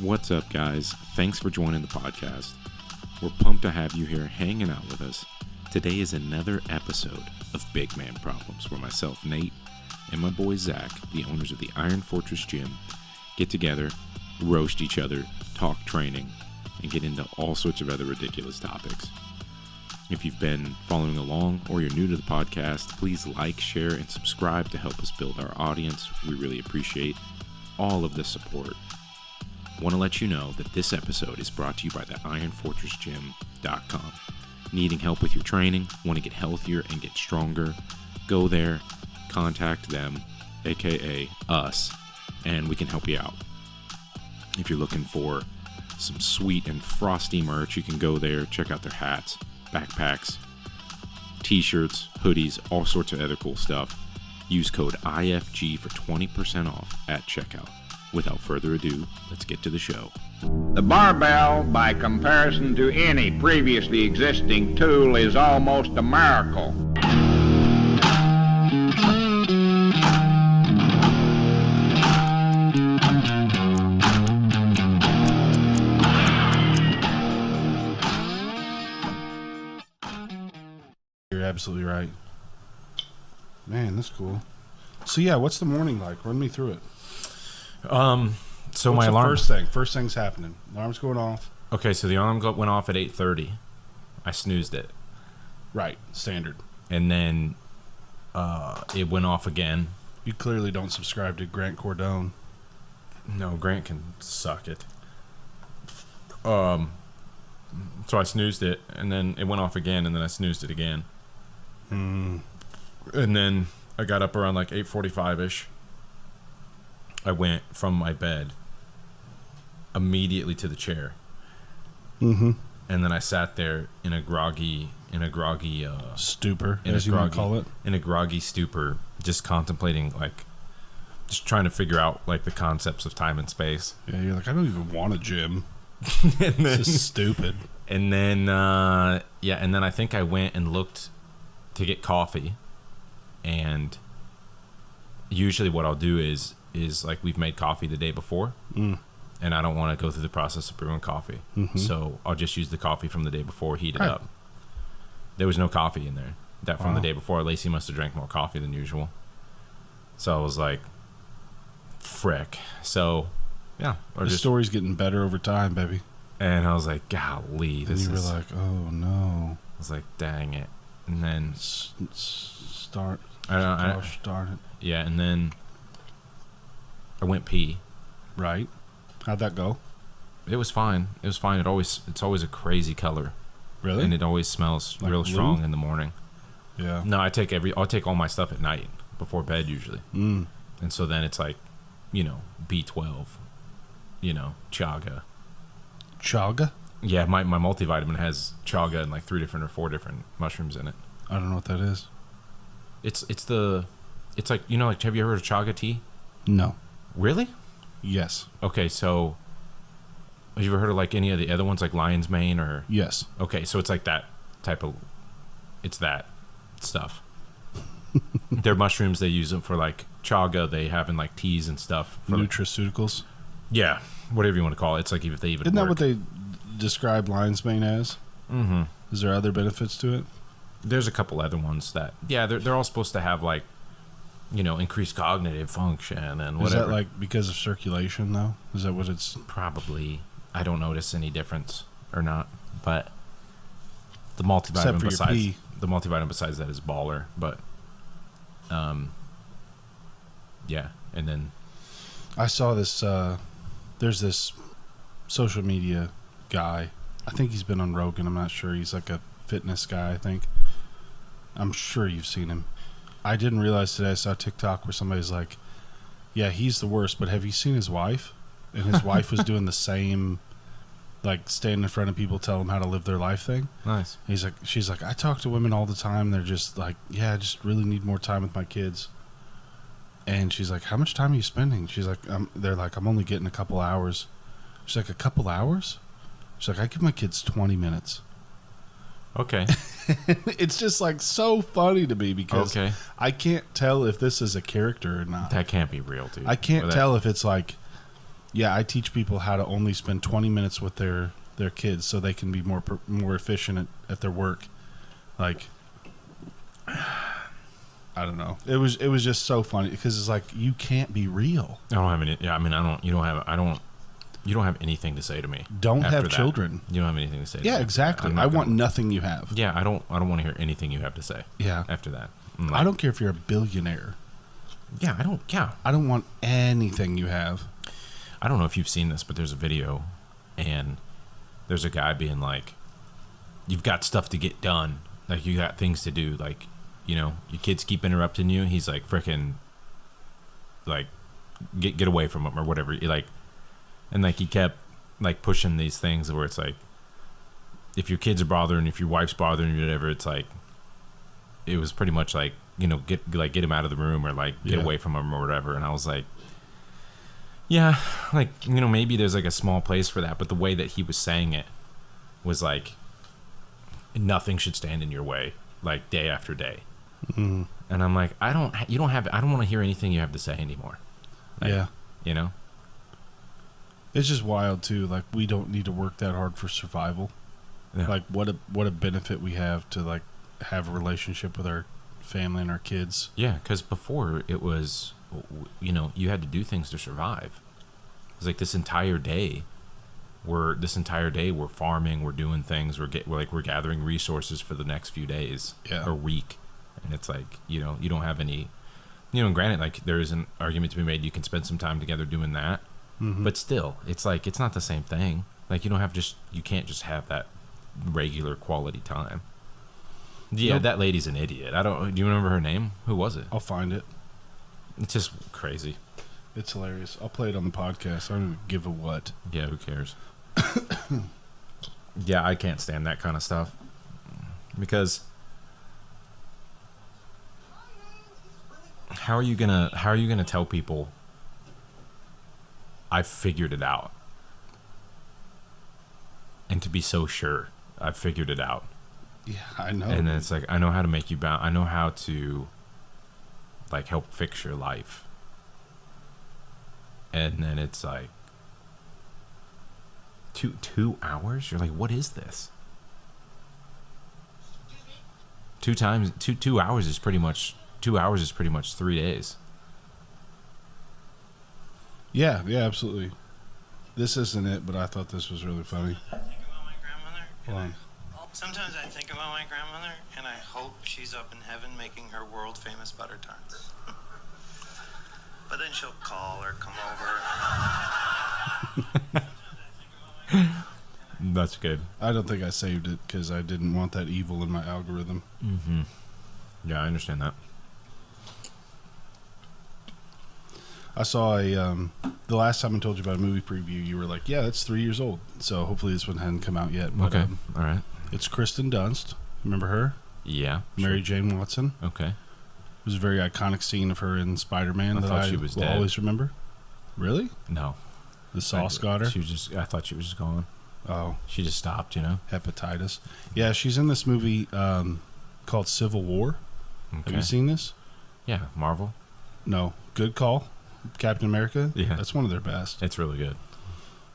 What's up, guys? Thanks for joining the podcast. We're pumped to have you here hanging out with us. Today is another episode of Big Man Problems, where myself, Nate, and my boy Zach, the owners of the Iron Fortress Gym, get together, roast each other, talk training, and get into all sorts of other ridiculous topics. If you've been following along or you're new to the podcast, please like, share, and subscribe to help us build our audience. We really appreciate all of the support. Want to let you know that this episode is brought to you by the IronFortressGym.com. Needing help with your training, want to get healthier and get stronger? Go there, contact them, aka us, and we can help you out. If you're looking for some sweet and frosty merch, you can go there, check out their hats, backpacks, t-shirts, hoodies, all sorts of other cool stuff. Use code IFG for 20% off at checkout. Without further ado, let's get to the show. The barbell, by comparison to any previously existing tool, is almost a miracle. You're absolutely right. Man, that's cool. So yeah, what's the morning like? Run me through it. So What's my the alarm. First thing's happening. Alarm's going off. Okay, so the alarm went off at 8:30. I snoozed it, Right, standard. and then it went off again. You clearly don't subscribe to Grant Cardone. No, Grant can suck it. So I snoozed it, and then it went off again, and then I snoozed it again. And then I got up around like 8:45-ish. I went from my bed immediately to the chair. Mm-hmm. And then I sat there in a groggy Stupor, in as a you might groggy, call it. in a groggy stupor, just contemplating, like, just trying to figure out like the concepts of time and space. Yeah, you're like, I don't even want a gym. and then, This is stupid. and then I think I went and looked to get coffee, and usually what I'll do is like, we've made coffee the day before, and I don't want to go through the process of brewing coffee, so I'll just use the coffee from the day before, heat it Right. up. There was no coffee in there from the Wow. day before. Lacey must have drank more coffee than usual, so I was like, frick. So yeah, The story's getting better over time, baby. and I was like, golly, And this you were is. like, oh no. I was like, dang it. And then Start. I Gosh darn it. yeah, and then I went pee. Right. How'd that go? It was fine. It was fine. It's always a crazy color, Really? and it always smells Like real blue? strong in the morning. Yeah. No, I'll take all my stuff at night before bed usually, and so then it's like, B12, chaga. Chaga? Yeah, my multivitamin has chaga and like 3 different or 4 different mushrooms in it. I don't know what that is. It's like, like, have you ever heard of chaga tea? No. Really? Yes. Okay, so have you ever heard of like any of the other ones, like lion's mane or? Yes. Okay, so it's like that type of, it's that stuff. They're mushrooms. They use them for like chaga. They have in like teas and stuff. For Nutraceuticals. yeah, whatever you want to call it. It's like if they even Isn't that work. what they describe lion's mane as? Mm-hmm. Is there other benefits to it? There's a couple other ones that, yeah, they're all supposed to have like, increased cognitive function and whatever. Is that like because of circulation though? Is that what it's? Probably. I don't notice any difference or not, but the Except for your pee. multivitamin besides that is baller, but yeah, and then I saw this. There's this social media guy. I think he's been on Rogan. I'm not sure. He's like a fitness guy. I think. I'm sure you've seen him. I didn't realize today. I saw TikTok where somebody's like, "Yeah, he's the worst." But have you seen his wife? And his wife was doing the same, like standing in front of people, tell them how to live their life thing. nice. She's like, I talk to women all the time. They're just like, yeah, I just really need more time with my kids. And she's like, how much time are you spending? She's like, they're like, I'm only getting a couple hours. She's like, a couple hours? She's like, I give my kids 20 minutes. Okay. It's just like so funny to me because Okay. I can't tell if this is a character or not. That can't be real, dude. I can't Or that- tell if it's like Yeah, I teach people how to only spend 20 minutes with their kids so they can be more efficient at their work. Like, I don't know. It was just so funny because it's like you can't be real. I don't have any. Yeah, I mean, You don't have anything to say to me. Don't after have that. children. You don't have anything to say. Yeah, to me. exactly. I want nothing you have. Yeah, I don't want to hear anything you have to say. Yeah. After that, I don't care if you're a billionaire. Yeah, I don't. Yeah, I don't want anything you have. I don't know if you've seen this, but there's a video, and there's a guy being like, "You've got stuff to get done. Like you got things to do. Like, your kids keep interrupting you." He's like, "Frickin', like, get away from them or whatever." And like he kept like pushing these things where it's like, if your kids are bothering, if your wife's bothering you, whatever, it's like, it was pretty much like, get him out of the room or like get away from him or whatever. And I was like, yeah, like, maybe there's like a small place for that, but the way that he was saying it was like, nothing should stand in your way, like day after day. Mm-hmm. And I'm like, I don't want to hear anything you have to say anymore. Like, yeah. It's just wild too. Like we don't need to work that hard for survival. Yeah. Like what a benefit we have to like have a relationship with our family and our kids. Yeah, because before it was, you had to do things to survive. It's like this entire day we're farming, we're doing things, we're gathering resources for the next few days or week, and it's like you don't have any, granted, like there is an argument to be made you can spend some time together doing that. Mm-hmm. But still, it's like it's not the same thing. Like you can't just have that regular quality time. Yeah, nope. That lady's an idiot. Do you remember her name? Who was it? I'll find it. It's just crazy. It's hilarious. I'll play it on the podcast. I don't even give a what. Yeah, who cares? Yeah, I can't stand that kind of stuff because how are you gonna tell people I figured it out? And to be so sure I've figured it out. Yeah, I know. And then it's like, I know how to make you bound. I know how to like help fix your life. And then it's like 2 hours? You're like, what is this? 2 hours is pretty much 3 days. Yeah, absolutely. This isn't it, but I thought this was really funny. I think about my grandmother. Sometimes I think about my grandmother, and I hope she's up in heaven making her world-famous butter tarts. But then she'll call or come over. That's good. I don't think I saved it because I didn't want that evil in my algorithm. Mm-hmm. Yeah, I understand that. I saw the last time I told you about a movie preview, you were like, yeah, that's 3 years old. So hopefully this one hadn't come out yet. But, okay. All right. It's Kristen Dunst. Remember her? Yeah. Mary Jane Watson. Okay. It was a very iconic scene of her in Spider-Man that I will always remember. Really? No. The sauce got her? I thought she was just gone. Oh. She just stopped, Hepatitis. Yeah, she's in this movie called Civil War. Okay. Have you seen this? Yeah. Marvel? No. Good call. Captain America. Yeah, that's one of their best. It's really good.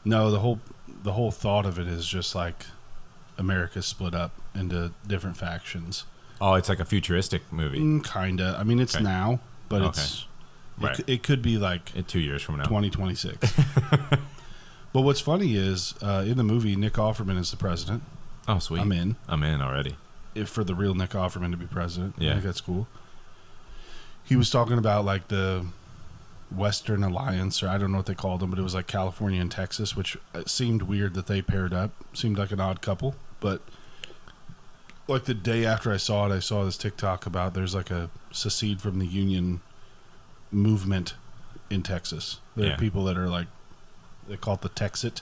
No, the whole thought of it is just like America's split up into different factions. Oh, it's like a futuristic movie. Kinda. I mean, it's now, but it's right. It could be like 2 years from now, 2026. But what's funny is in the movie, Nick Offerman is the president. Oh, sweet! I'm in already. For the real Nick Offerman to be president, yeah, I think that's cool. He was talking about like the Western Alliance, or I don't know what they called them, but it was like California and Texas, which seemed weird that they paired up. Seemed like an odd couple, but like the day after I saw it, I saw this TikTok about there's like a secede from the Union movement in Texas. There are people that are like, they call it the Texit.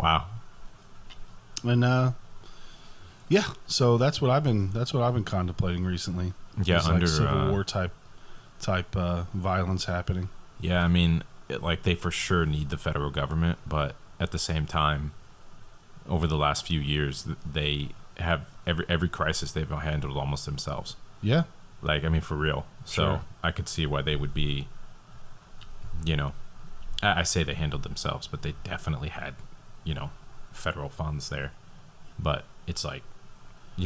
Wow. And yeah, so that's what I've been contemplating recently. Yeah, it's under like Civil War type violence happening. Yeah, I mean, they for sure need the federal government, but at the same time, over the last few years, they have every crisis they've handled almost themselves. Yeah, like I mean, for real. So I could see why they would be, I say they handled themselves, but they definitely had, federal funds there. But it's like,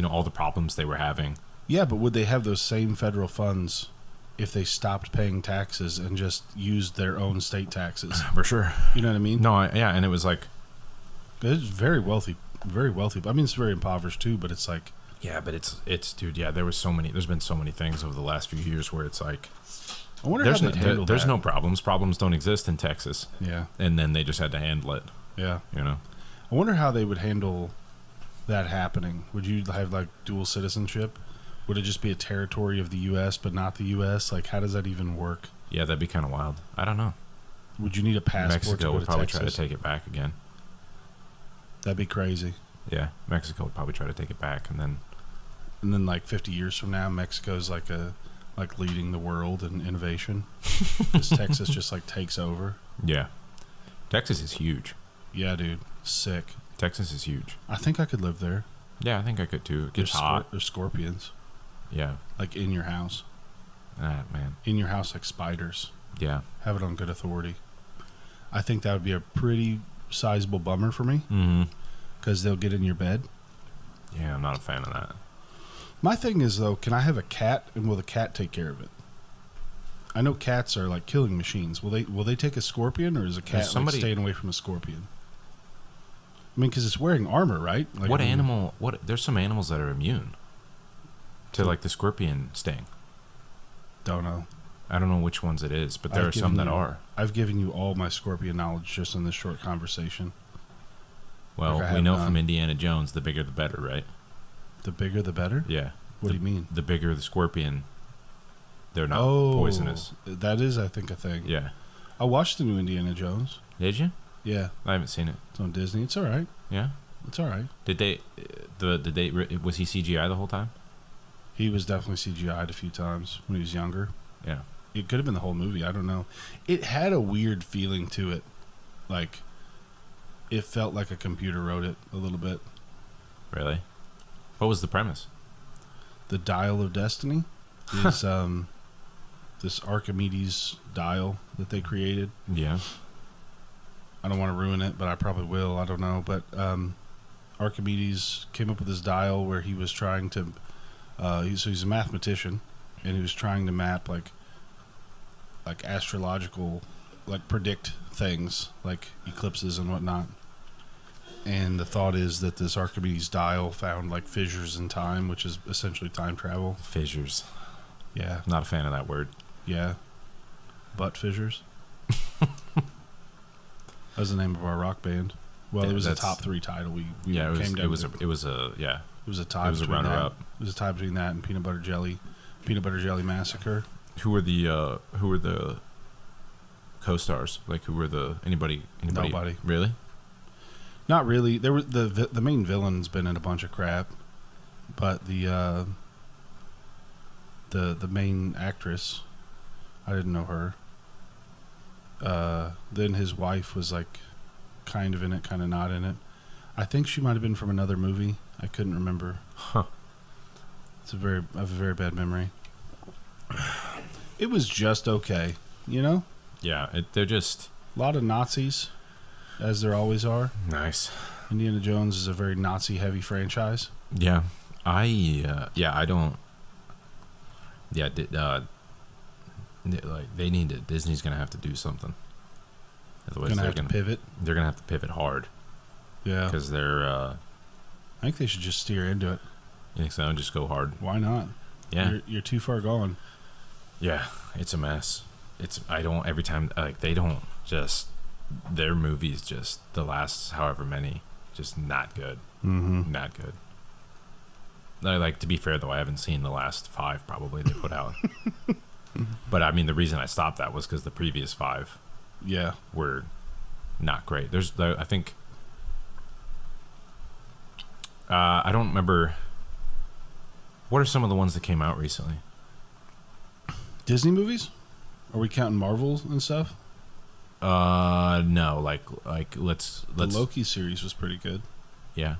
all the problems they were having. Yeah, but would they have those same federal funds if they stopped paying taxes and just used their own state taxes? For sure. You know what I mean? No, and it was like... It's very wealthy. Very wealthy. I mean, it's very impoverished too, but it's like... Yeah, but it's dude, yeah, there's been so many things over the last few years where it's like... I wonder how they'd handle there's that. no problems. Problems don't exist in Texas. Yeah. And then they just had to handle it. Yeah. I wonder how they would handle that happening. Would you have like dual citizenship? Would it just be a territory of the U.S. but not the U.S.? Like, how does that even work? Yeah, that'd be kind of wild. I don't know. Would you need a passport Mexico to go would to probably Texas? try to take it back again. That'd be crazy. Yeah, Mexico would probably try to take it back, and then like 50 years from now, Mexico's like leading the world in innovation. Because Texas just like takes over. Yeah. Texas is huge. Yeah, dude. Sick. Texas is huge. I think I could live there. Yeah, I think I could too. It gets hot. There's scorpions. Yeah. Like in your house. Ah, man. In your house, like spiders. Yeah. Have it on good authority. I think that would be a pretty sizable bummer for me. Mm-hmm. Because they'll get in your bed. Yeah, I'm not a fan of that. My thing is, though, can I have a cat, and will the cat take care of it? I know cats are like killing machines. Will they take a scorpion, or is a cat like staying away from a scorpion? I mean, because it's wearing armor, right? Like, what animal? There's some animals that are immune to like the scorpion sting. Don't know. I don't know which ones it is, but there are some that are. I've given you all my scorpion knowledge just in this short conversation. Well, like we know from Indiana Jones, the bigger the better, right? The bigger the better? Yeah. What do you mean? The bigger the scorpion, they're not poisonous. That is, I think, a thing. Yeah. I watched the new Indiana Jones. Did you? Yeah. I haven't seen it. It's on Disney. It's all right. Yeah? It's all right. Was he CGI the whole time? He was definitely CGI'd a few times when he was younger. Yeah. It could have been the whole movie. I don't know. It had a weird feeling to it. Like, it felt like a computer wrote it a little bit. Really? What was the premise? The Dial of Destiny is this Archimedes dial that they created. Yeah. I don't want to ruin it, but I probably will. I don't know. But Archimedes came up with this dial where he was trying to... he's a mathematician, and he was trying to map like astrological, like predict things, like eclipses and whatnot. And the thought is that this Archimedes dial found like fissures in time, which is essentially time travel. Fissures. Yeah. Not a fan of that word. Yeah. Butt fissures. That was the name of our rock band. Well, Yeah, it was a that's- top 3 title. We Yeah, came down it was to- a yeah. It was a tie. It was a between that. runner-up. It was a tie between that and Peanut Butter Jelly Massacre. Who were the co-stars? Like who were anybody? Nobody. Really? Not really. There was the main villain's been in a bunch of crap, but the main actress, I didn't know her. Then his wife was like kind of in it, kind of not in it. I think she might have been from another movie. I couldn't remember. Huh. I have a very bad memory. It was just okay, you know? Yeah, they're just A lot of Nazis, as there always are. nice. Indiana Jones is a very Nazi-heavy franchise. Yeah, I don't. Yeah, like they need to. Disney's gonna have to do something. Otherwise, Gonna have to pivot. They're gonna have to pivot hard Yeah. because they're. I think they should just steer into it. You think so? Just go hard. Why not? Yeah, You're too far gone. yeah. It's a mess. Every time like they don't just their movies just the last however many just not good. Mm-hmm. Not good. Like to be fair though, I haven't seen the last 5 probably they put out. But I mean, the reason I stopped that was because the previous 5 Yeah. were not great. I think I don't remember. What are some of the ones that came out recently? Disney movies? Are we counting Marvel and stuff? No, like let's The Loki series was pretty good. yeah.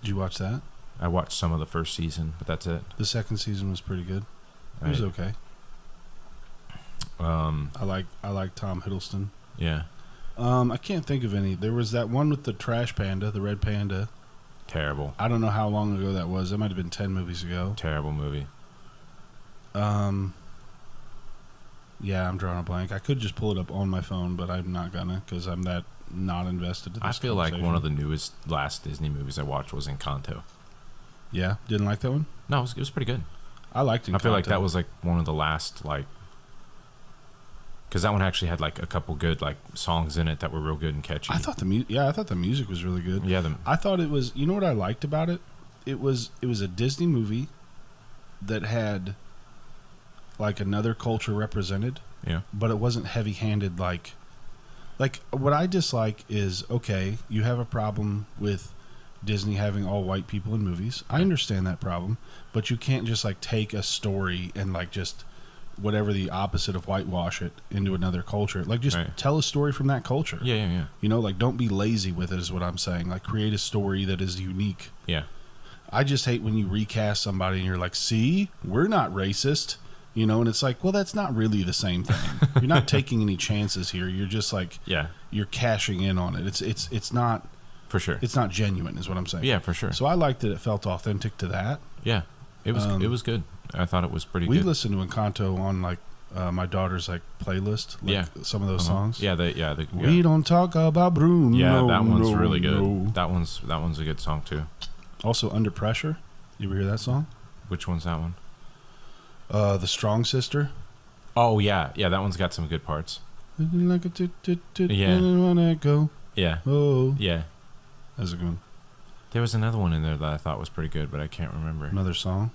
Did you watch that? I watched some of the first season, but that's it. The second season was pretty good. It was okay. I like Tom Hiddleston. Yeah. I can't think of any. There was that one with the trash panda, the red panda. Terrible. I don't know how long ago that was. That might have been 10 movies ago. Terrible movie. Yeah, I'm drawing a blank. I could just pull it up on my phone, but I'm not gonna because I'm that not invested in this I feel like one of the newest last Disney movies I watched was Encanto. Yeah, didn't like that one? No, it was pretty good. I liked Encanto. I feel like that was like one of the last, like, because that one actually had like a couple good like songs in it that were real good and catchy. I thought the music was really good. Yeah, I thought it was. You know what I liked about it? It was a Disney movie that had like another culture represented. Yeah. But it wasn't heavy-handed like what I dislike is, okay, you have a problem with Disney having all white people in movies. I understand that problem, but you can't just like take a story and like just whatever the opposite of whitewash it into another culture. Like just tell a story from that culture. Yeah. You know, like don't be lazy with it is what I'm saying. Like create a story that is unique. Yeah. I just hate when you recast somebody and you're like, see, we're not racist. You know, and it's like, well, that's not really the same thing. You're not taking any chances here. You're just like, you're cashing in on it. It's not for sure. It's not genuine, is what I'm saying. Yeah, for sure. So I liked that it felt authentic to that. Yeah, it was good. I thought it was pretty good. We listened to Encanto on like my daughter's like playlist. Like some of those songs. Yeah, We don't talk about Bruno. Yeah, that one's really good. No. That one's a good song too. Also, Under Pressure. You ever hear that song? Which one's that one? The Strong Sister. Oh yeah, that one's got some good parts. Like Yeah. Wanna go. Yeah. Oh. Yeah. That's a good one. There was another one in there that I thought was pretty good, but I can't remember. Another song.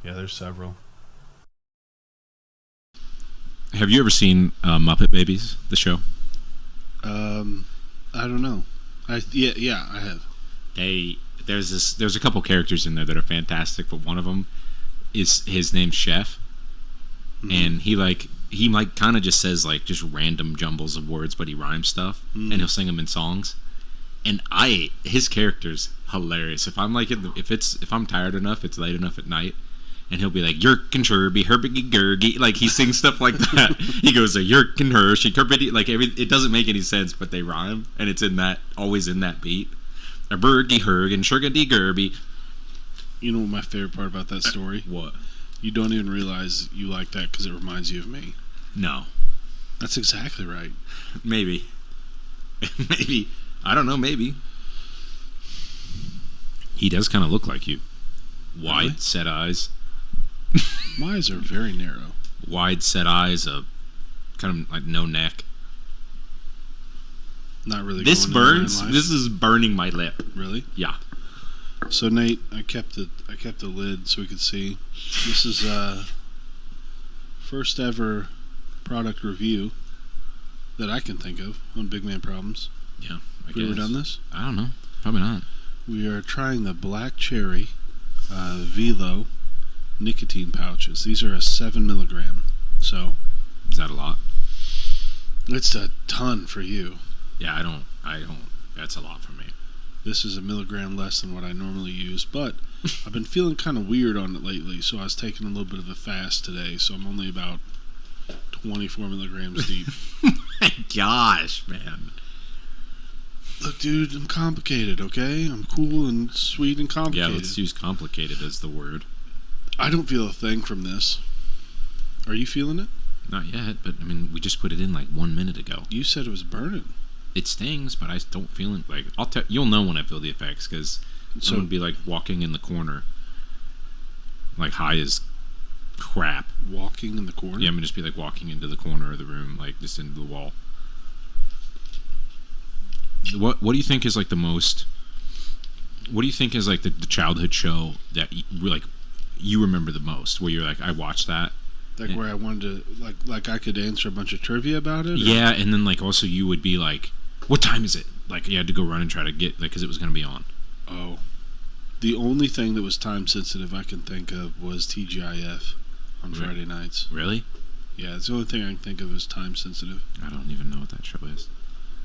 Yeah, there's several. Have you ever seen Muppet Babies, the show? I don't know. Yeah, I have. There's a couple characters in there that are fantastic, but one of them is his name's Chef, and he kind of just says like just random jumbles of words, but he rhymes stuff, and he'll sing them in songs. And his character's hilarious. If I'm like if I'm tired enough, it's late enough at night, and he'll be like Yerkin Sherby Herbiggy Gurgy, like he sings stuff like that. He goes Yerkin Hershey Kerbity, like it doesn't make any sense, but they rhyme, and it's always in that beat. A Bergy Herg and Shurgady Gerby. You know what my favorite part about that story? What? You don't even realize you like that because it reminds you of me. No. That's exactly right. Maybe. Maybe. I don't know, maybe. He does kind of look like you. Wide set eyes. My eyes are very narrow. Wide set eyes, kind of like no neck. Not really. This burns. This is burning my lip. Really? Yeah. So Nate, I kept the lid so we could see. This is first ever product review that I can think of on Big Man Problems. Yeah. Have you ever done this? I don't know. Probably not. We are trying the Black Cherry Velo nicotine pouches. These are a 7 milligram. So is that a lot? It's a ton for you. Yeah, I don't. That's a lot for me. This is a milligram less than what I normally use, but I've been feeling kind of weird on it lately, so I was taking a little bit of a fast today, so I'm only about 24 milligrams deep. My gosh, man. Look, dude, I'm complicated, okay? I'm cool and sweet and complicated. Yeah, let's use complicated as the word. I don't feel a thing from this. Are you feeling it? Not yet, but I mean, we just put it in like 1 minute ago. You said it was burning. It stings, but I don't feel it. Like you'll know when I feel the effects because I'm gonna be like walking in the corner, like high as crap. Walking in the corner? Yeah, I'm gonna just be like walking into the corner of the room, like just into the wall. What do you think is like the most? What do you think is like the childhood show that you remember the most? Where you're like, I watched that. Like where I wanted to like I could answer a bunch of trivia about it? Or? Yeah, and then like also you would be like, what time is it? Like you had to go run and try to get because it was going to be on. Oh. The only thing that was time sensitive I can think of was TGIF on Friday nights. Really? Yeah, it's the only thing I can think of is time sensitive. I don't even know what that show is.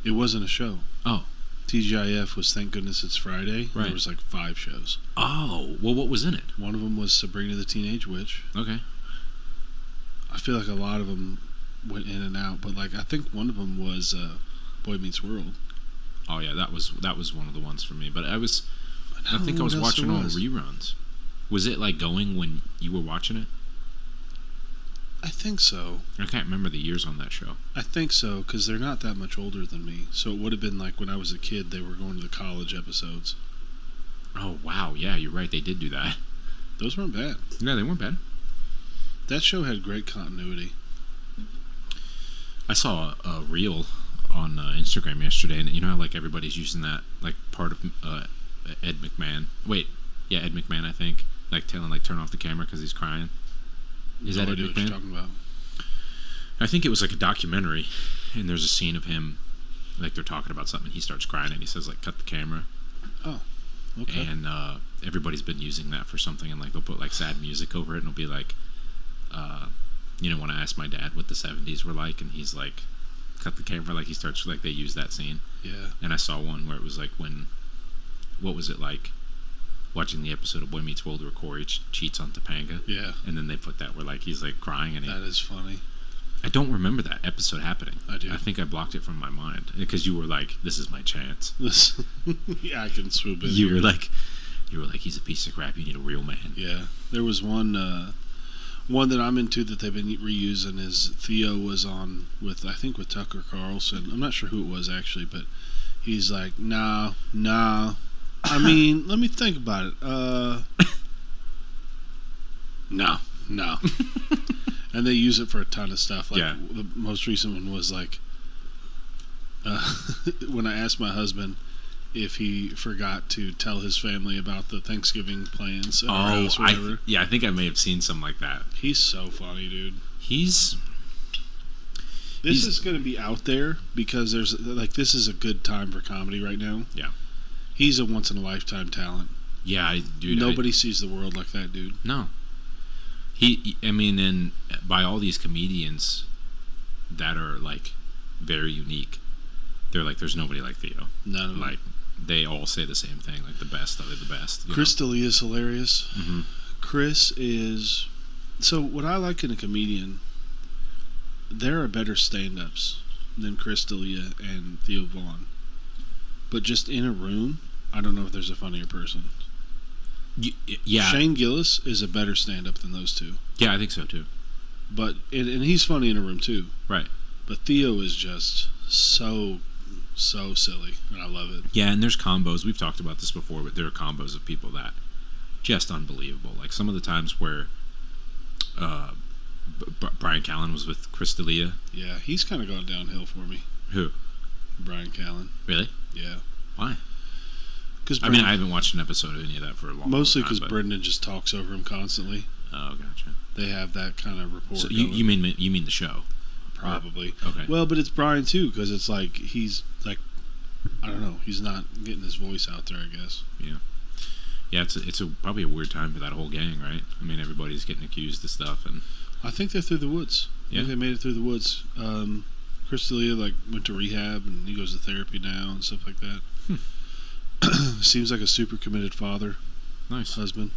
It wasn't a show. Oh. TGIF was Thank Goodness It's Friday. Right. There was like 5 shows. Oh, well, what was in it? One of them was Sabrina the Teenage Witch. Okay. I feel like a lot of them went in and out, but like I think one of them was Boy Meets World. Oh yeah, that was one of the ones for me. But I think I was what else watching it all was. reruns. Was it like going when you were watching it? I think so. I can't remember the years on that show. I think so, because they're not that much older than me. So it would have been like when I was a kid, they were going to the college episodes. Oh wow, yeah, you're right. They did do that. Those weren't bad. No, they weren't bad. That show had great continuity. I saw a reel on Instagram yesterday, and you know how like everybody's using that like part of Ed McMahon. Wait, yeah, Ed McMahon. I think like telling like turn off the camera because he's crying. Is No that Ed idea what you're McMahon? talking about. I think it was like a documentary, and there's a scene of him, like they're talking about something, and he starts crying, and he says like cut the camera, Okay. and everybody's been using that for something, and like they'll put like sad music over it, and it'll be like, when I asked my dad what the 70s were like, and he's like, cut the camera, like he starts like they use that scene, Yeah. and I saw one where it was like what was it like, watching the episode of Boy Meets World where Corey cheats on Topanga, Yeah. and then they put that where like he's like crying, and That is funny. I don't remember that episode happening. I do. I think I blocked it from my mind because you were like, "This is my chance." This, yeah, I can swoop in. You here. were like, "He's a piece of crap. You need a real man." Yeah, there was one that I'm into that they've been reusing. Is Theo was on with Tucker Carlson. I'm not sure who it was actually, but he's like, nah. I mean, let me think about it. No. And they use it for a ton of stuff. Like Yeah. the most recent one was like, when I asked my husband if he forgot to tell his family about the Thanksgiving plans at our house or whatever. I think I may have seen something like that. He's so funny, dude. He's This is going to be out there because there's like this is a good time for comedy right now. Yeah. He's a once in a lifetime talent. yeah, dude. Nobody sees the world like that dude. No. And by all these comedians that are like very unique, they're like, there's nobody like Theo. None of them. Like, they all say the same thing, like the best of the best. you Chris D'Elia is hilarious. Mhm. Chris is so what I like in a comedian. There are better stand-ups than Chris D'Elia and Theo Vaughn, but just in a room, I don't know if there's a funnier person. Yeah, Shane Gillis is a better stand-up than those two, yeah, I think so too. but and he's funny in a room too. Right. But Theo is just so silly, and I love it. Yeah, and there's combos. We've talked about this before, but there are combos of people that just unbelievable. Like some of the times where Brian Callen was with Chris D'Elia. Yeah, he's kind of gone downhill for me. Who? Brian Callen. Really? Yeah, Why? because I mean, I haven't watched an episode of any of that for a long mostly time. because but- Brendan just talks over him constantly. Oh, gotcha. They have that kind of rapport. So going. you mean the show? Probably. Okay. Well, but it's Brian too, because it's like he's like, I don't know, he's not getting his voice out there, I guess. Yeah, it's probably a weird time for that whole gang, right? I mean, everybody's getting accused of stuff, and I think they're through the woods. I Yeah. think they made it through the woods. Chris D'Elia like went to rehab and he goes to therapy now and stuff like that. Seems like a super committed father, nice. husband.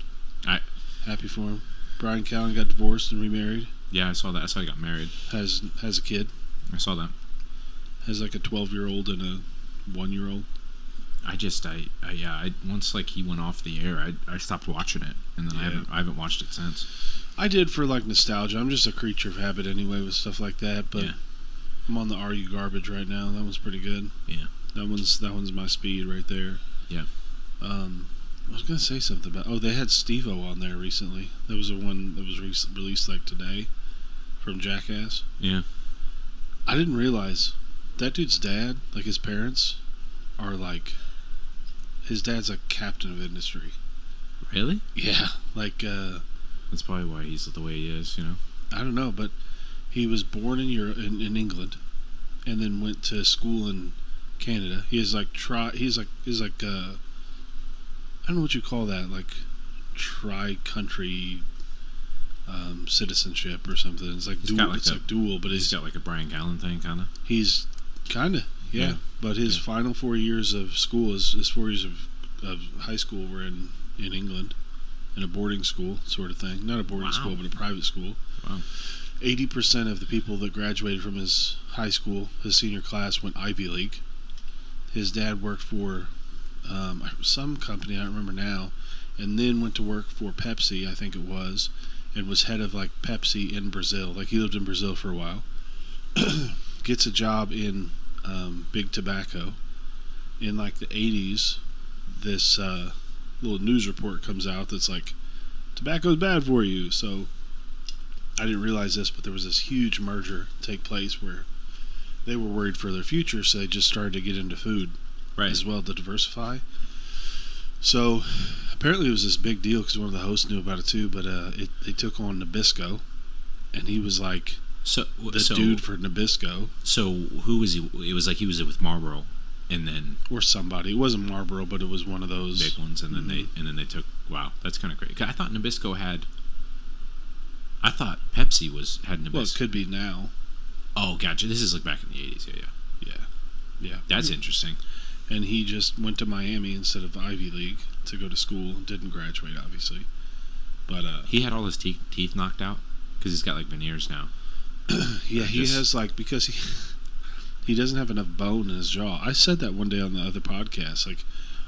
I- Happy for him. Brian Callen got divorced and remarried. Yeah, I saw that. I saw he got married. Has a kid. I saw that. Has like a 12-year-old and a 1-year-old. I once like he went off the air, I stopped watching it, and then Yeah. I haven't watched it since. I did for like nostalgia. I'm just a creature of habit anyway with stuff like that. But Yeah. I'm on the Are You Garbage right now. That one's pretty good. Yeah. That one's my speed right there. Yeah. I was gonna say something about. Oh, they had Steve-O on there recently. There was a one that was released like today from Jackass. Yeah. I didn't realize that dude's dad, like his parents, are like. His dad's like captain of industry. Really? Yeah, like That's probably why he's the way he is. You know. I don't know, but he was born in Europe, in England, and then went to school in Canada. He is like I don't know what you call that, like tri-country citizenship or something. It's like He's dual. got like It's that- like dual, but He's got like a Brian Callen thing, kind of. he's kind of Yeah. But his Yeah. final 4 years of school, his 4 years of high school were in England, in a boarding school sort of thing. Not a boarding Wow. school, but a private school. Wow. 80% of the people that graduated from his high school, his senior class, went Ivy League. His dad worked for some company, I don't remember now, and then went to work for Pepsi, I think it was, and was head of like Pepsi in Brazil. Like he lived in Brazil for a while. Gets a job in Big Tobacco. In like the 80s, this little news report comes out that's like, tobacco's bad for you. So I didn't realize this, but there was this huge merger take place where they were worried for their future, so they just started to get into food as well to diversify. So apparently it was this big deal because one of the hosts knew about it too, but they took on Nabisco, and he was like the dude for Nabisco. So who was he? It was like he was with Marlboro, and then or somebody. It wasn't Marlboro, but it was one of those big ones, and then they took. Wow, that's kind of great. I thought Nabisco had. I thought Pepsi had Nabisco. Well, it could be now. Oh, gotcha. This is like back in the 80s. Yeah. That's interesting. And he just went to Miami instead of Ivy League to go to school. Didn't graduate, obviously. But he had all his teeth knocked out because he's got like veneers now. Yeah, he has like because he doesn't have enough bone in his jaw. I said that one day on the other podcast. Like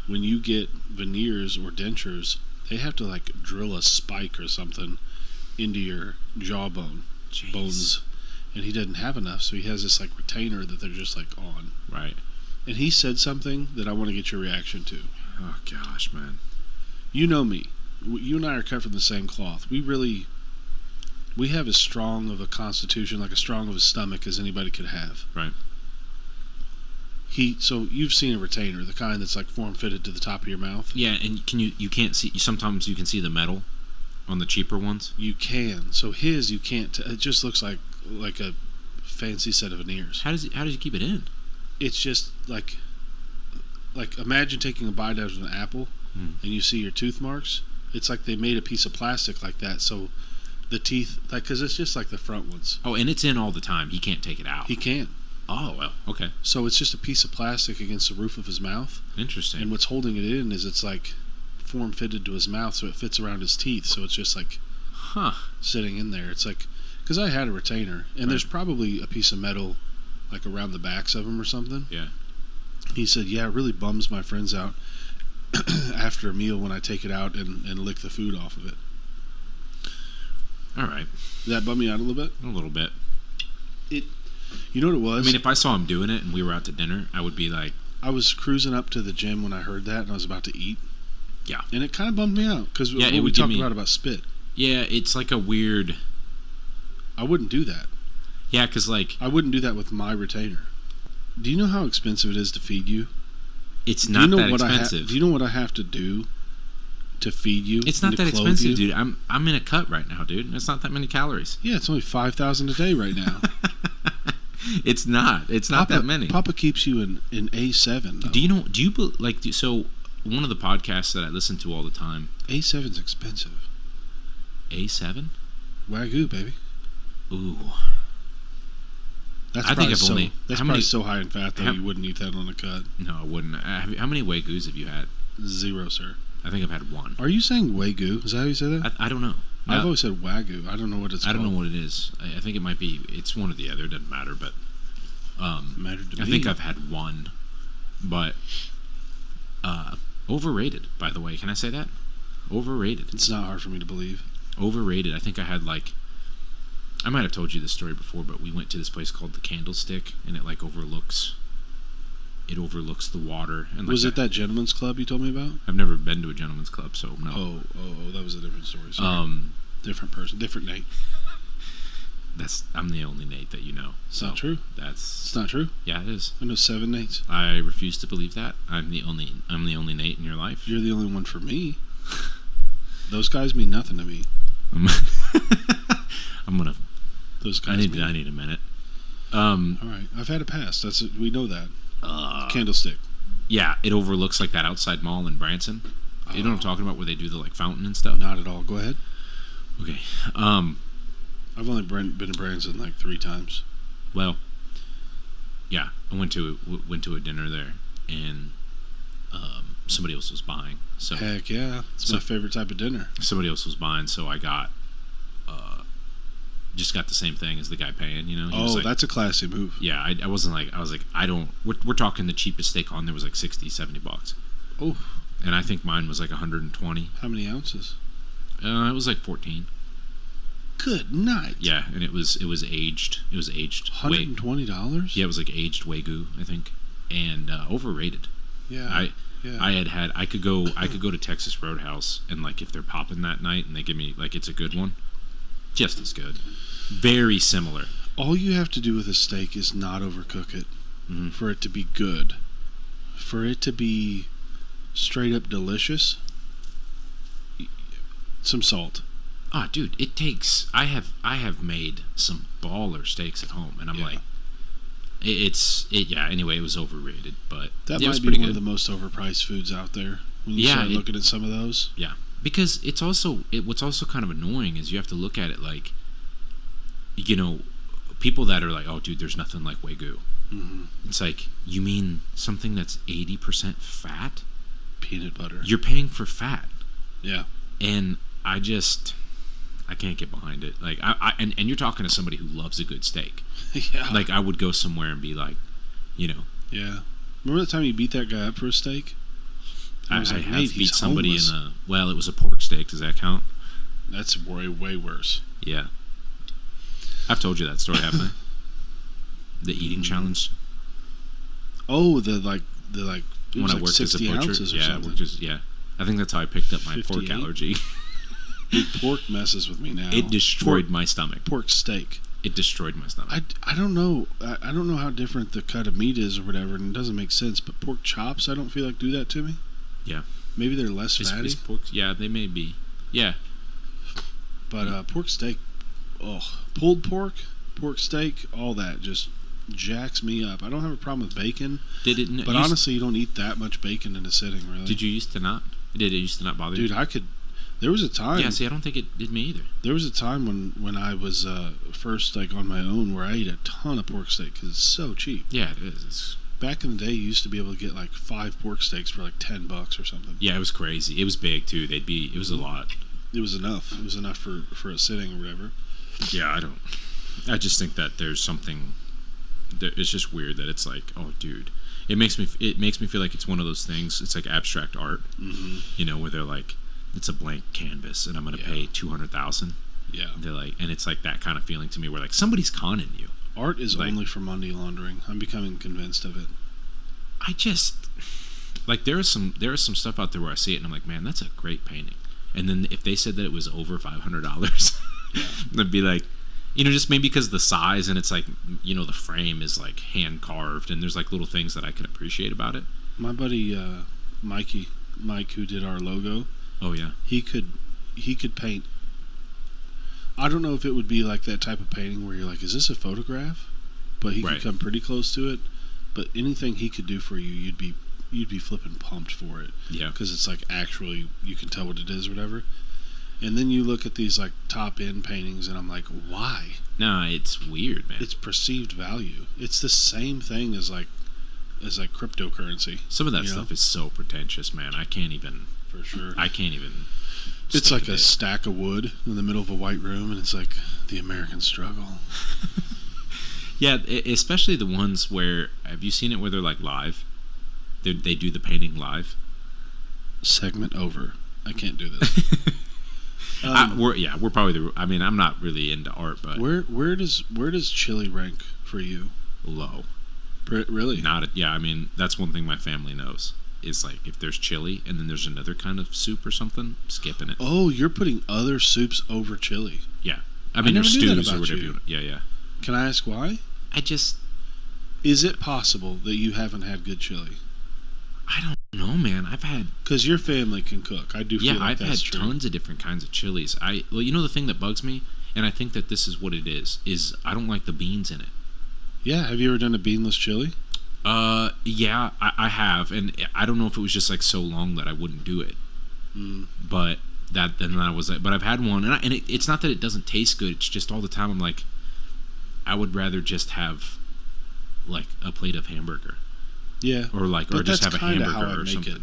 when you get veneers or dentures, they have to like drill a spike or something into your jawbone bones, and he doesn't have enough, so he has this like retainer that they're just like on. Right. And he said something that I want to get your reaction to. Oh gosh, man. You know me. You and I are cut from the same cloth. We have as strong of a constitution, like as strong of a stomach as anybody could have. Right. So you've seen a retainer, the kind that's like form fitted to the top of your mouth. Yeah, and you can't see. Sometimes you can see the metal on the cheaper ones. You can. So his you can't. It just looks like a fancy set of veneers. How does he keep it in? It's just like imagine taking a bite out of an apple and you see your tooth marks. It's like they made a piece of plastic like that, so the teeth, like, because it's just like the front ones. Oh, and it's in all the time. He can't take it out. He can't. Oh, well, okay. So it's just a piece of plastic against the roof of his mouth. Interesting. And what's holding it in is it's like form fitted to his mouth, so it fits around his teeth. So it's just like sitting in there. It's like, because I had a retainer, and there's probably a piece of metal like around the backs of them or something. Yeah. He said, yeah, it really bums my friends out after a meal when I take it out and lick the food off of it. All right. Did that bum me out a little bit? A little bit. You know what it was? I mean, if I saw him doing it and we were out to dinner, I would be like... I was cruising up to the gym when I heard that, and I was about to eat. Yeah. And it kind of bummed me out, because yeah, we talked about spit. Yeah, it's like a weird... I wouldn't do that. Yeah, because like... I wouldn't do that with my retainer. Do you know how expensive it is to feed you? It's not that expensive. Do you know what I have to do to feed you? It's not that expensive, dude. I'm in a cut right now, dude. It's not that many calories. Yeah, it's only 5,000 a day right now. It's not. It's not that many. Papa keeps you in A7. Though. So one of the podcasts that I listen to all the time. A7's expensive. A7? Wagyu, baby. Ooh. That's probably so high in fat though you wouldn't eat that on a cut. No, I wouldn't. How many Wagyus have you had? 0, sir. I think I've had 1. Are you saying Wagyu? Is that how you say that? I don't know. I've always said Wagyu. I don't know what it's called. I don't know what it is. I think it might be. It's one or the other. It doesn't matter. But mattered to me. I think I've had 1, but overrated. By the way, can I say that? Overrated. It's not hard for me to believe. Overrated. I think I had like. I might have told you this story before, but we went to this place called the Candlestick, and it like overlooks the water. And like was it that gentleman's club you told me about? I've never been to a gentleman's club, so no. Oh, that was a different story. Sorry. Different person, different Nate. I'm the only Nate that you know. It's not true. It's not true. Yeah, it is. I know 7 Nates. I refuse to believe that. I'm the only Nate in your life. You're the only one for me. Those guys mean nothing to me. I'm gonna. Those guys. I need a minute. All right, I've had a pass. We know that. Candlestick. Yeah, it overlooks like that outside mall in Branson. You know what I'm talking about, where they do the like fountain and stuff. Not at all. Go ahead. Okay. I've only been to Branson like 3 times. Well, yeah, I went to a dinner there, and somebody else was buying. So heck yeah, it's my favorite type of dinner. Somebody else was buying, so I got just got the same thing as the guy paying. You know. He was Oh, like, that's a classy move. yeah. I wasn't like I was like I don't. We're talking the cheapest steak on there was like $60-$70, Oh, and I think mine was like 120. how many ounces? It was like 14. Good night. Yeah, and it was aged. It was aged. $120? Yeah, it was like aged Wagyu, I think, and overrated. Yeah. I could go to Texas Roadhouse and like if they're popping that night and they give me like it's a good one, just as good. Very similar. All you have to do with a steak is not overcook it Mhm. for it to be good. For it to be straight up delicious, some salt. Ah, dude, it takes. I have made some baller steaks at home, and I'm Yeah. like, yeah. Anyway, it was overrated, but That it was might be pretty one good. of the most overpriced foods out there. When you Yeah, start it- looking at some of those. Yeah, because it's also what's also kind of annoying is you have to look at it like, you know, people that are like, oh, dude, there's nothing like Wagyu. Mm-hmm. It's like, you mean something that's 80% fat? Peanut butter. You're paying for fat, Yeah. and I can't get behind it. Like, and you're talking to somebody who loves a good steak. Yeah. Like, I would go somewhere and be like, you know, Yeah. Remember the time you beat that guy up for a steak? I was like, have "Mate, beat he's somebody homeless." in well, it was a pork steak. Does that count? That's way, way worse. Yeah. I've told you that story, haven't I? The eating challenge. Oh, the like it When was I like worked as a 60 butcher. ounces or Yeah, something. I think that's how I picked up my pork 58? allergy. Dude, pork messes with me now. It destroyed my stomach. pork steak. It destroyed my stomach. I don't know. I don't know how different the cut of meat is or whatever, and it doesn't make sense. But pork chops, I don't feel like do that to me. Yeah. Maybe they're less Is fatty, pork? Yeah, they may be. Yeah. but pork steak, pulled pork, pork steak, all that just jacks me up. I don't have a problem with bacon, Did it? but honestly, you don't eat that much bacon in a sitting, really. did you used to not? Did it used to not bother you? Dude, I could. There was a time. Yeah. See, I don't think it did me either. There was a time when I was first like on my own where I ate a ton of pork steak because it's so cheap. Yeah, it is. It's, Back in the day, you used to be able to get like 5 pork steaks for like $10 or something. yeah, it was crazy. It was big too. It was a lot. It was enough. It was enough for a sitting or whatever. Yeah, I just think that there's something. It's just weird that it's like, oh, dude. It makes me feel like it's one of those things. It's like abstract art, you know, where they're like, it's a blank canvas, and I'm gonna pay $200,000. Yeah. They're like, and it's like that kind of feeling to me, where like somebody's conning you. Art is Like- only for money laundering. I'm becoming convinced of it. I just like there is some stuff out there where I see it and I'm like, man, that's a great painting. And then if they said that it was over $500, I'd be like, you know, just maybe because of the size and it's like, you know, the frame is like hand carved and there's like little things that I can appreciate about it. My buddy Mike, who did our logo, Oh yeah, he could paint. I don't know if it would be like that type of painting where you're like, is this a photograph? But he Right. could come pretty close to it. But anything he could do for you, you'd be flipping pumped for it. yeah, Because it's like actually you can tell what it is or whatever. And then you look at these like top end paintings and I'm like, why? nah, it's weird, man. It's perceived value. It's the same thing as like cryptocurrency. Some of that you know? stuff is so pretentious, man. I can't even. For sure. stick It's like with a it. stack of wood in the middle of a white room, and it's like the American struggle. Yeah, especially the ones where have you seen it where they're like live? They do the painting live. Segment over. I can't do this. We're probably I mean, I'm not really into art, but Where does chili rank for you? low. Really? Yeah, I mean, that's one thing my family knows. Is like if there's chili and then there's another kind of soup or something, skipping it. Oh, you're putting other soups over chili. Yeah. I mean, there's never knew that stews or about whatever you. you want. Yeah. Can I ask why? Is it possible that you haven't had good chili? I don't know, man. I've had Because your family can cook. I do feel like I've had that's true. tons of different kinds of chilies. Well, you know the thing that bugs me, and I think that this is what it is I don't like the beans in it. Yeah, have you ever done a beanless chili? Yeah, I have, and I don't know if it was just like so long that I wouldn't do it. But then I was like, but I've had one, and it's not that it doesn't taste good. It's just all the time I'm like, I would rather just have like a plate of hamburger, Yeah. or But just that's have a kinda how hamburger I or make something. it.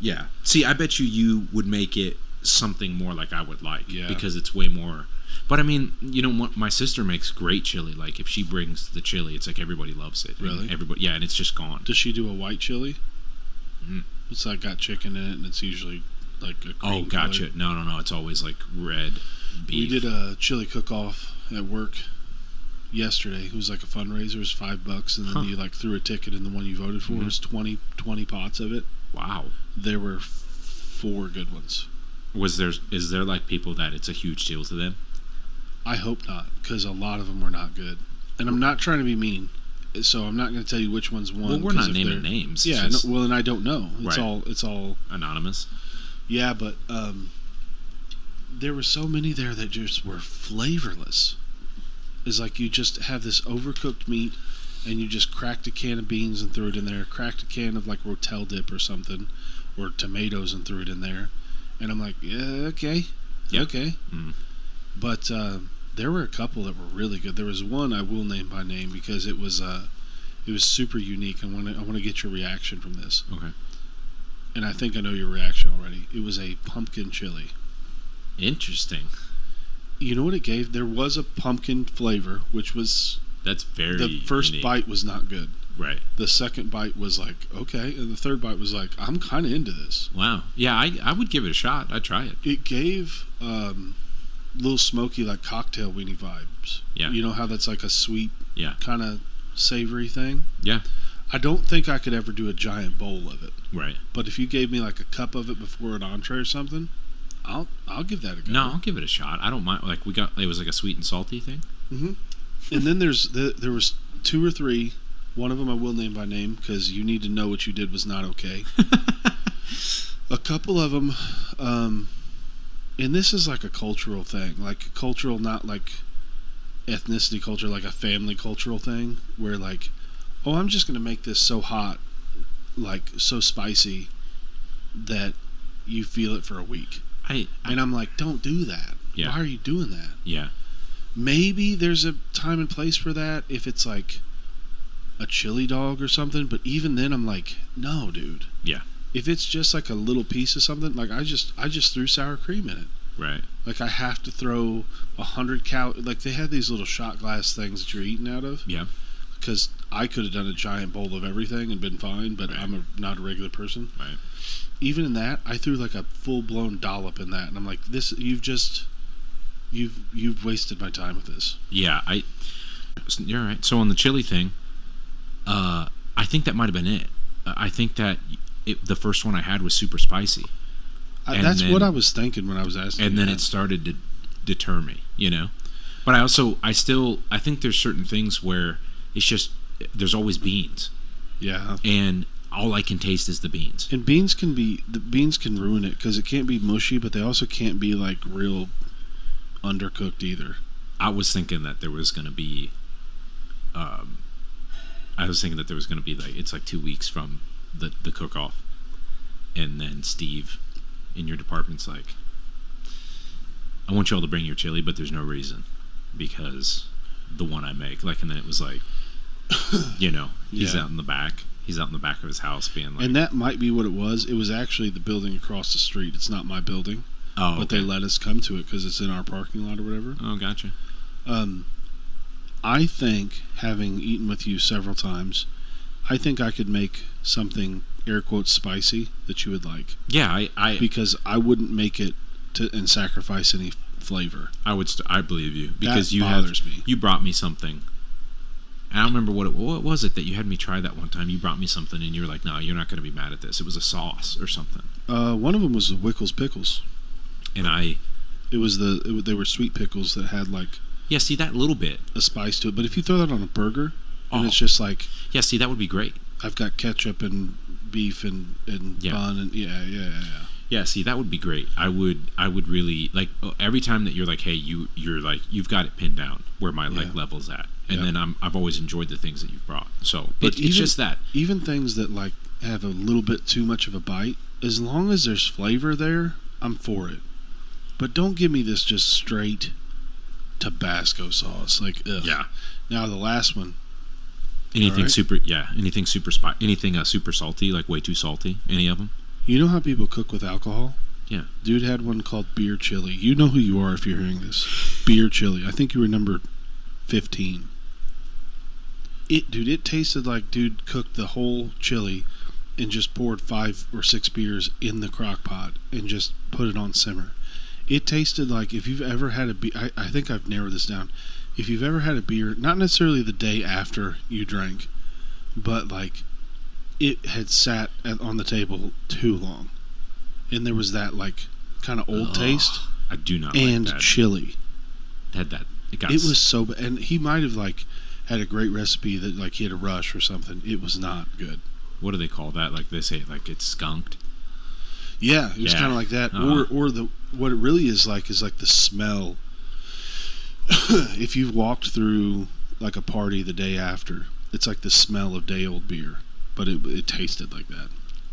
Yeah. See, I bet you would make it something more like I would like. Yeah. Because it's way more. But I mean, you know what? My sister makes great chili. Like if she brings the chili, it's like everybody loves it. Really? And everybody, yeah, and it's just gone. Does she do a white chili? Mm. It's like got chicken in it, and it's usually like a Oh, green gotcha. color. No. It's always like red beef. We did a chili cook-off at work yesterday. It was like a fundraiser. It was $5, and then you like threw a ticket, and the one you voted for was 20 pots of it. Wow. There were 4 good ones. Is there like people that it's a huge deal to them? I hope not, because a lot of them were not good. And I'm not trying to be mean, so I'm not going to tell you which ones won. Well, we're 'cause not if naming they're- names. Yeah, It's just well, and I don't know. It's Right. it's all. anonymous. Yeah, but there were so many there that just were flavorless. It's like you just have this overcooked meat, and you just cracked a can of beans and threw it in there. Cracked a can of like Rotel dip or something, or tomatoes and threw it in there. And I'm like, yeah, okay, Yeah. okay. Mm. But there were a couple that were really good. There was one I will name by name because it was super unique. I want to get your reaction from this. Okay. And I think I know your reaction already. It was a pumpkin chili. Interesting. You know what it gave? There was a pumpkin flavor, which was That's very the first unique. bite was not good. Right. The second bite was like, okay, and the third bite was like, I'm kind of into this. Wow. Yeah, I would give it a shot. I'd try it. It gave little smoky like cocktail weenie vibes. Yeah. You know how that's like a sweet Yeah. kind of savory thing? Yeah. I don't think I could ever do a giant bowl of it. Right. But if you gave me like a cup of it before an entree or something, I'll give that a go. No, I'll give it a shot. I don't mind. Like it was like a sweet and salty thing. And then there was 2 or 3. One of them I will name by name because you need to know what you did was not okay. A couple of them, and this is like a cultural thing, like cultural, not like ethnicity culture, like a family cultural thing, where like, oh, I'm just gonna make this so hot, like so spicy, that you feel it for a week. And I'm like, don't do that. Yeah. Why are you doing that? Yeah. Maybe there's a time and place for that if it's like a chili dog or something, but even then I'm like, no, dude. Yeah. If it's just like a little piece of something, like I just threw sour cream in it. Right. Like I have to throw 100 like they had these little shot glass things that you're eating out of. Yeah. Because I could have done a giant bowl of everything and been fine, but Right. I'm not a regular person. Right. Even in that, I threw like a full blown dollop in that, and I'm like, this, you've wasted my time with this. Yeah. You're right. So on the chili thing, I think that might have been it. I think that the first one I had was super spicy. That's what I was thinking when I was asking. And then it started to deter me, you know. But I think there's certain things where it's just there's always beans, Yeah. and all I can taste is the beans. And beans can ruin it because it can't be mushy, but they also can't be like real undercooked either. I was thinking that there was going to be, like it's like 2 weeks from the cook off, and then Steve in your department's like, I want you all to bring your chili, but there's no reason because the one I make, like, and then it was like, you know, he's Yeah. out in the back. He's out in the back of his house being like, And that might be what it was. It was actually the building across the street. It's not my building, oh, but okay. they let us come to it because it's in our parking lot or whatever. Oh, gotcha. I think, having eaten with you several times, I think I could make something air quotes spicy that you would like. Yeah, Because I wouldn't make it and sacrifice any flavor. I believe you because That you bothers me. You brought me something. I don't remember what was it that you had me try that one time. You brought me something and you were like, "No, you're not going to be mad at this." It was a sauce or something. One of them was the Wickles pickles. And It was they were sweet pickles that had like yeah, see that little bit. a spice to it. But if you throw that on a burger, and Oh. it's just like Yeah, see that would be great. I've got ketchup and beef and Yeah. bun and yeah. Yeah, see that would be great. I would really like every time that you're like, "Hey, you're like you've got it pinned down where my like Yeah. level's at." And Yeah. then I've always enjoyed the things that you've brought. So, But it's just that. Even things that like have a little bit too much of a bite, as long as there's flavor there, I'm for it. But don't give me this just straight Tabasco sauce. Like, ugh. Yeah. Now the last one, Anything Alright. super salty, like way too salty. Any of them? you know how people cook with alcohol? Yeah. Dude had one called Beer Chili. You know who you are if you're hearing this. Beer Chili. I think you were number 15. It tasted like dude cooked the whole chili and just poured 5 or 6 beers in the crock pot and just put it on simmer. It tasted like if you've ever had a beer, I think I've narrowed this down. If you've ever had a beer, not necessarily the day after you drank, but like it had sat on the table too long. And there was that like kind of old taste. I do not and like that. Chili. Had that. It was so bad. And he might have like had a great recipe that like he had a rush or something. It was not good. What do they call that? Like they say, like it's skunked. Yeah, it was kind of like that. Or what it really is like the smell. If you've walked through like a party the day after, it's like the smell of day old beer, but it tasted like that.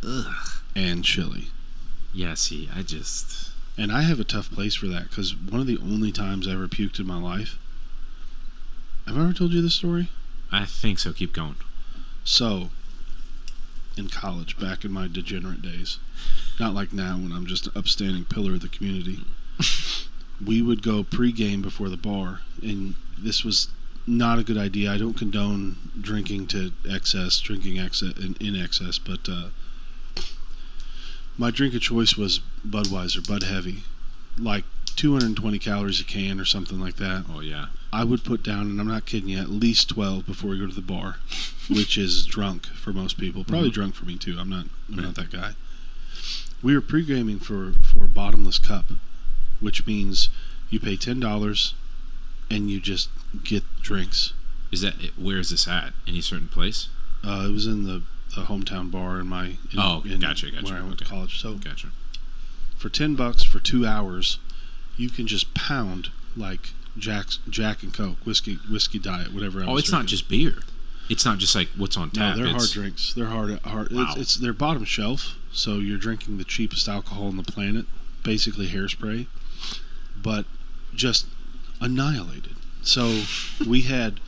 Ugh. And chili. Yeah, see, And I have a tough place for that because one of the only times I ever puked in my life. Have I ever told you this story? I think so. Keep going. So, in college, back in my degenerate days, not like now when I'm just an upstanding pillar of the community, we would go pre-game before the bar, and this was not a good idea. I don't condone drinking in excess, but my drink of choice was Budweiser, Bud Heavy, like 220 calories a can or something like that. Oh, yeah. I would put down, and I'm not kidding you, at least 12 before we go to the bar, which is drunk for most people. Probably drunk for me, too. I'm not that guy. We were pre-gaming for a bottomless cup, which means you pay $10 and you just get drinks. Where is this at? Any certain place? It was in the hometown bar Gotcha. where I went to college. So Gotcha. for $10 for 2 hours, you can just pound like Jack and Coke, whiskey diet, whatever. It's not just beer. It's not just like what's on tap. No, they're hard drinks. They're hard. Wow. It's their bottom shelf, so you're drinking the cheapest alcohol on the planet, basically hairspray, but just annihilated. So we had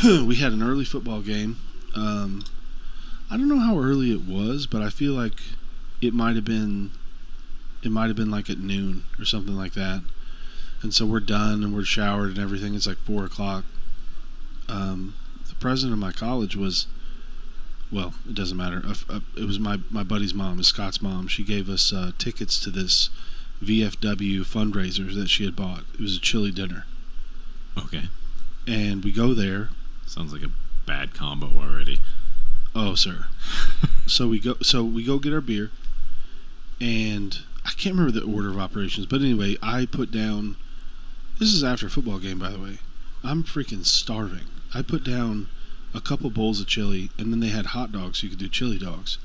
an early football game. I don't know how early it was, but I feel like it might have been like at noon or something like that. And so we're done and we're showered and everything. It's like 4 o'clock. The president of my college was, well, it doesn't matter. It was my buddy's mom, Scott's mom. She gave us tickets to this VFW fundraiser that she had bought. It was a chili dinner. Okay. And we go there. Sounds like a bad combo already. Oh, sir. So we go get our beer, and I can't remember the order of operations, but anyway, I put down. This is after a football game, by the way. I'm freaking starving. I put down a couple bowls of chili, and then they had hot dogs, so you could do chili dogs.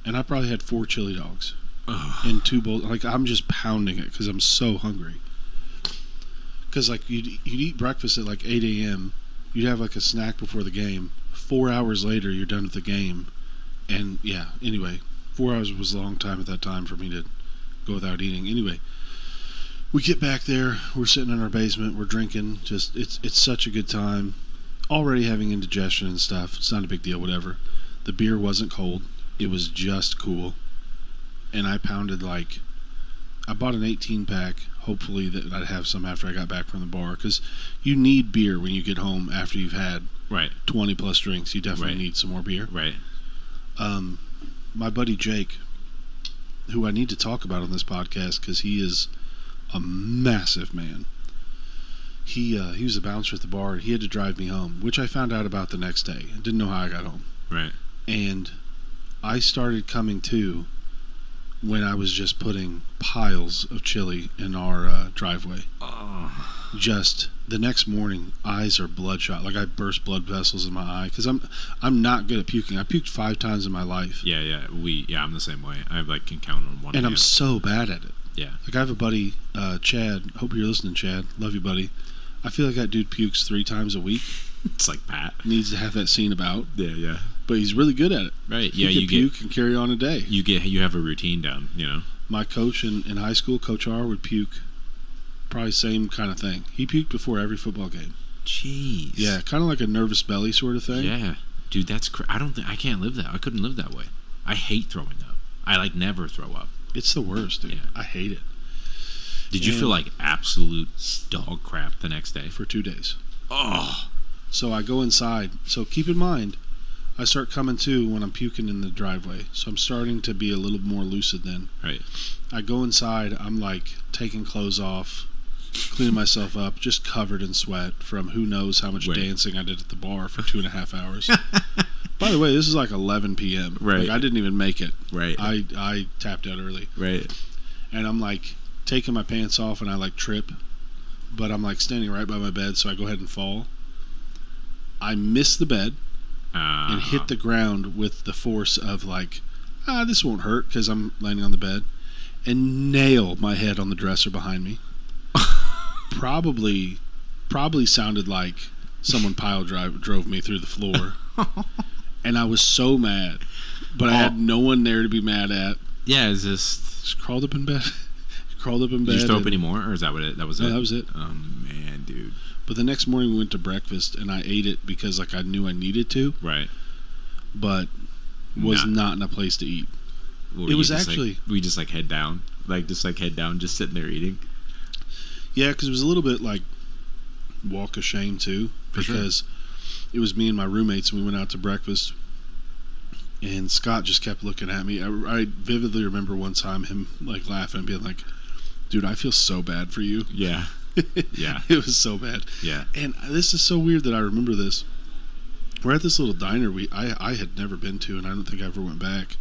And I probably had 4 chili dogs and 2 bowls. Like, I'm just pounding it because I'm so hungry. Because, like, you'd eat breakfast at, like, 8 a.m. You'd have, like, a snack before the game. 4 hours later, you're done with the game. And, yeah, anyway, 4 hours was a long time at that time for me to go without eating. Anyway, we get back there. We're sitting in our basement. We're drinking. Just it's such a good time. Already having indigestion and stuff. It's not a big deal, whatever. The beer wasn't cold. It was just cool. And I pounded I bought an 18-pack, hopefully that I'd have some after I got back from the bar. Because you need beer when you get home after you've had 20-plus drinks. You definitely need some more beer. Right. My buddy Jake, who I need to talk about on this podcast because he is a massive man. He was a bouncer at the bar. He had to drive me home, which I found out about the next day. I didn't know how I got home. Right. And I started coming to when I was just putting piles of chili in our driveway. Oh. Just the next morning, eyes are bloodshot. Like I burst blood vessels in my eye because I'm not good at puking. I puked 5 times in my life. Yeah. I'm the same way. I can count on one. And I'm so bad at it. Yeah. Like I have a buddy, Chad. Hope you're listening, Chad. Love you, buddy. I feel like that dude pukes 3 times a week. It's like Pat. Needs to have that scene about. Yeah. But he's really good at it. Right. He can puke and carry on a day. You have a routine down. My coach in high school, Coach R, would puke. Probably same kind of thing. He puked before every football game. Jeez. Yeah, kind of like a nervous belly sort of thing. Yeah, dude, that's I can't live that. I couldn't live that way. I hate throwing up. I never throw up. It's the worst, dude. Yeah. I hate it. Did you And- feel like absolute dog crap the next day? For 2 days. Oh, So I go inside. So keep in mind, I start coming to when I'm puking in the driveway. So I'm starting to be a little more lucid then. right. I go inside. I'm like taking clothes off, cleaning myself up, just covered in sweat from who knows how much Right. dancing I did at the bar for 2.5 hours. By the way, this is like 11 p.m. Right. Like, I didn't even make it. Right. I tapped out early. Right. And I'm like taking my pants off and I like trip. But I'm like standing right by my bed, so I go ahead and fall. I miss the bed and hit the ground with the force of like, this won't hurt because I'm landing on the bed, and nail my head on the dresser behind me. Probably sounded like someone drove me through the floor. And I was so mad, but I had no one there to be mad at. Yeah, is this... Just crawled up in bed. Did you throw up anymore, or is that what it? That was No, it. that was it. Oh man, dude. But the next morning we went to breakfast, and I ate it because like I knew I needed to, Right. but was not in a place to eat. Well, It was you just, actually- like, we just like head down, just sitting there eating. Yeah, because it was a little bit like walk of shame too, For sure. because it was me and my roommates, and we went out to breakfast, and Scott just kept looking at me. I vividly remember one time him like laughing and being like, "Dude, I feel so bad for you." Yeah. Yeah. It was so bad. Yeah. And this is so weird that I remember this. We're at this little diner I had never been to, and I don't think I ever went back,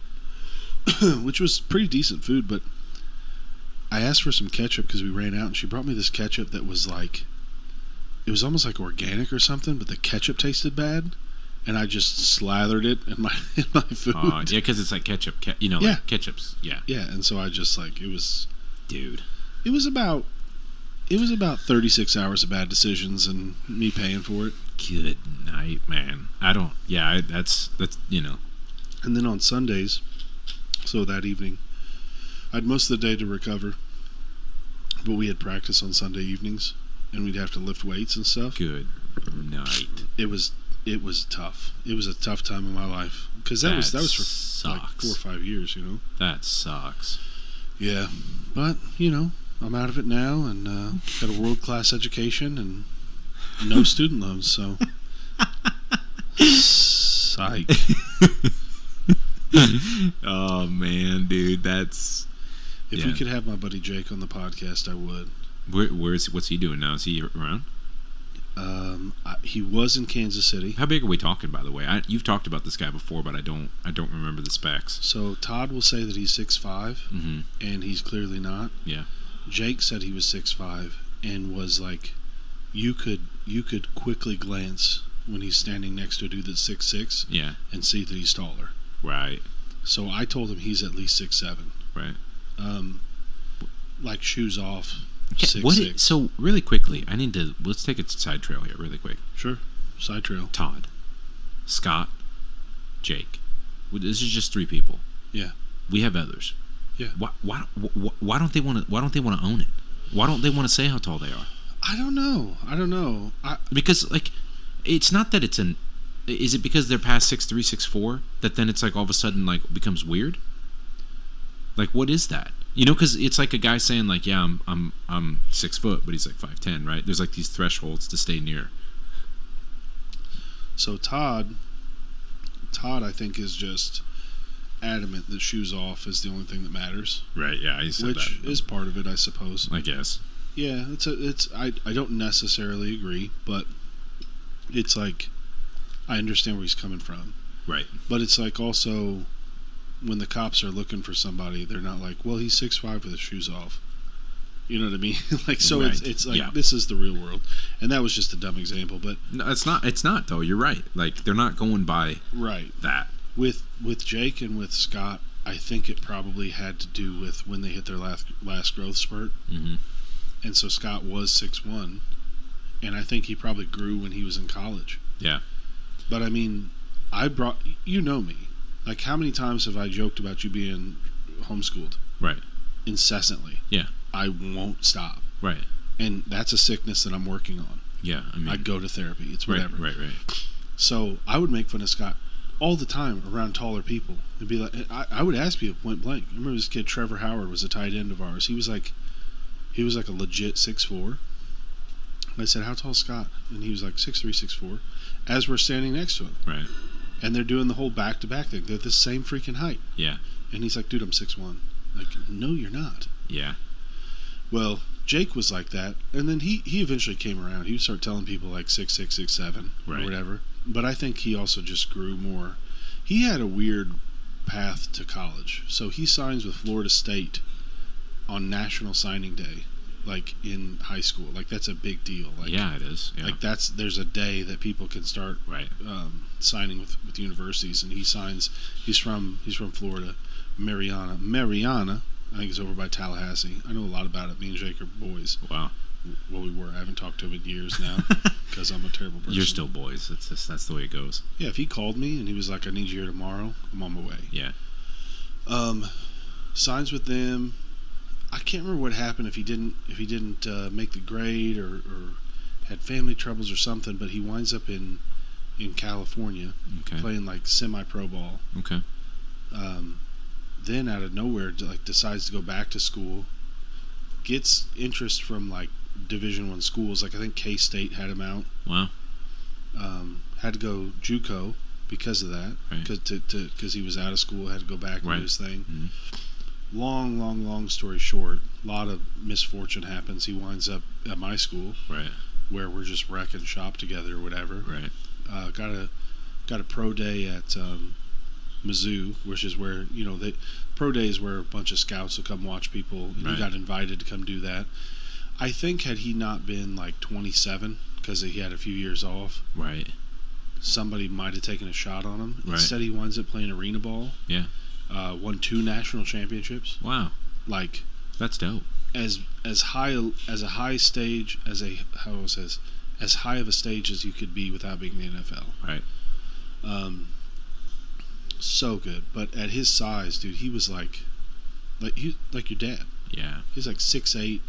which was pretty decent food, but I asked for some ketchup because we ran out, and she brought me this ketchup that was like, it was almost like organic or something, but the ketchup tasted bad, and I just slathered it in my food. Yeah, because it's like ketchup. Yeah. Like ketchups. Yeah. Yeah, and so I just like, it was Dude. it was about 36 hours of bad decisions and me paying for it. Good night, man. That's And then on Sundays, so that evening, I had most of the day to recover, but we had practice on Sunday evenings, and we'd have to lift weights and stuff. good night. It was tough. It was a tough time in my life because that was for like sucks. 4 or 5 years, That sucks. Yeah, but I'm out of it now, and got a world-class education and no student loans, so psych. Oh man, dude, that's If Yeah. we could have my buddy Jake on the podcast, I would. what's he doing now? Is he around? He was in Kansas City. How big are we talking, by the way? You've talked about this guy before, but I don't remember the specs. So Todd will say that he's 6'5", Mm-hmm. and he's clearly not. Yeah. Jake said he was 6'5", and was like, you could quickly glance when he's standing next to a dude that's 6'6", Yeah. and see that he's taller. Right. So I told him he's at least 6'7". Right. Like shoes off, Okay, 6'6". so really quickly, let's take a side trail here really quick. Sure. Side trail. Todd, Scott, Jake. This is just 3 people. Yeah. We have others. Yeah. Why don't they want to own it? Why don't they want to say how tall they are? I don't know. Because like, it's not that it's is it because they're past 6'3", 6'4", that then it's like all of a sudden like becomes weird? Like, what is that? Because it's like a guy saying like, yeah, I'm 6 foot, but he's like 5'10", right? There's like these thresholds to stay near. So Todd, I think, is just adamant that shoes off is the only thing that matters, Right? Yeah, he said which that. is part of it, I suppose. I guess. Yeah, I don't necessarily agree, but it's like I understand where he's coming from. Right. But it's like also when the cops are looking for somebody, they're not like, well, he's 6'5" with his shoes off. You know what I mean? Like, so Right. it's like, Yeah. this is the real world, and that was just a dumb example. But No, it's not. It's not though. You're right. Like they're not going by right, that. with Jake and with Scott, I think it probably had to do with when they hit their last growth spurt. Mm-hmm. And so Scott was 6'1", and I think he probably grew when he was in college. Yeah. But I mean, you know me. Like, how many times have I joked about you being homeschooled Right. incessantly? Yeah. I won't stop. Right. And that's a sickness that I'm working on. Yeah. I mean. I go to therapy. It's whatever. Right. So I would make fun of Scott all the time around taller people. It'd be like, I would ask people point blank. I remember this kid, Trevor Howard, was a tight end of ours. He was like a legit 6'4". And I said, how tall is Scott? And he was like 6'3", 6'4", as we're standing next to him. Right. And they're doing the whole back-to-back thing. They're the same freaking height. Yeah. And he's like, dude, I'm 6'1". Like, no, you're not. Yeah. Well, Jake was like that. And then he eventually came around. He would start telling people like 6'6", 6'7", Right. or whatever. But I think he also just grew more. He had a weird path to college. So he signs with Florida State on National Signing Day, like in high school. Like, that's a big deal. Like, Yeah, it is. Yeah. Like, there's a day that people can start Right. signing with universities, and he signs. He's from Florida, Mariana, I think it's over by Tallahassee. I know a lot about it. Me and Jake are boys. Wow. Well, we were. I haven't talked to him in years now because I'm a terrible person. You're still boys. It's just, that's the way it goes. Yeah, if he called me and he was like, I need you here tomorrow, I'm on my way. Yeah. Signs with them. I can't remember what happened if he didn't make the grade or had family troubles or something, but he winds up in California Okay. playing like semi-pro ball. Okay. Then out of nowhere, like, decides to go back to school, gets interest from like Division I schools. Like, I think K-State had him out. Wow. Had to go JUCO because of that, Right. because he was out of school, had to go back and Right. do his thing. Mhm. Long story short, a lot of misfortune happens. He winds up at my school, Right. where we're just wrecking shop together or whatever. Right. Got a pro day at Mizzou, which is where, pro day is where a bunch of scouts will come watch people, and Right. he got invited to come do that. I think had he not been like 27, because he had a few years off, Right. somebody might have taken a shot on him. Right. Instead, he winds up playing arena ball. Yeah. Won 2 national championships. Wow. Like, That's dope. as high as a high stage as high of a stage as you could be without being in the NFL. Right. So good. But at his size, dude, he was like your dad. Yeah. He's like 6'8",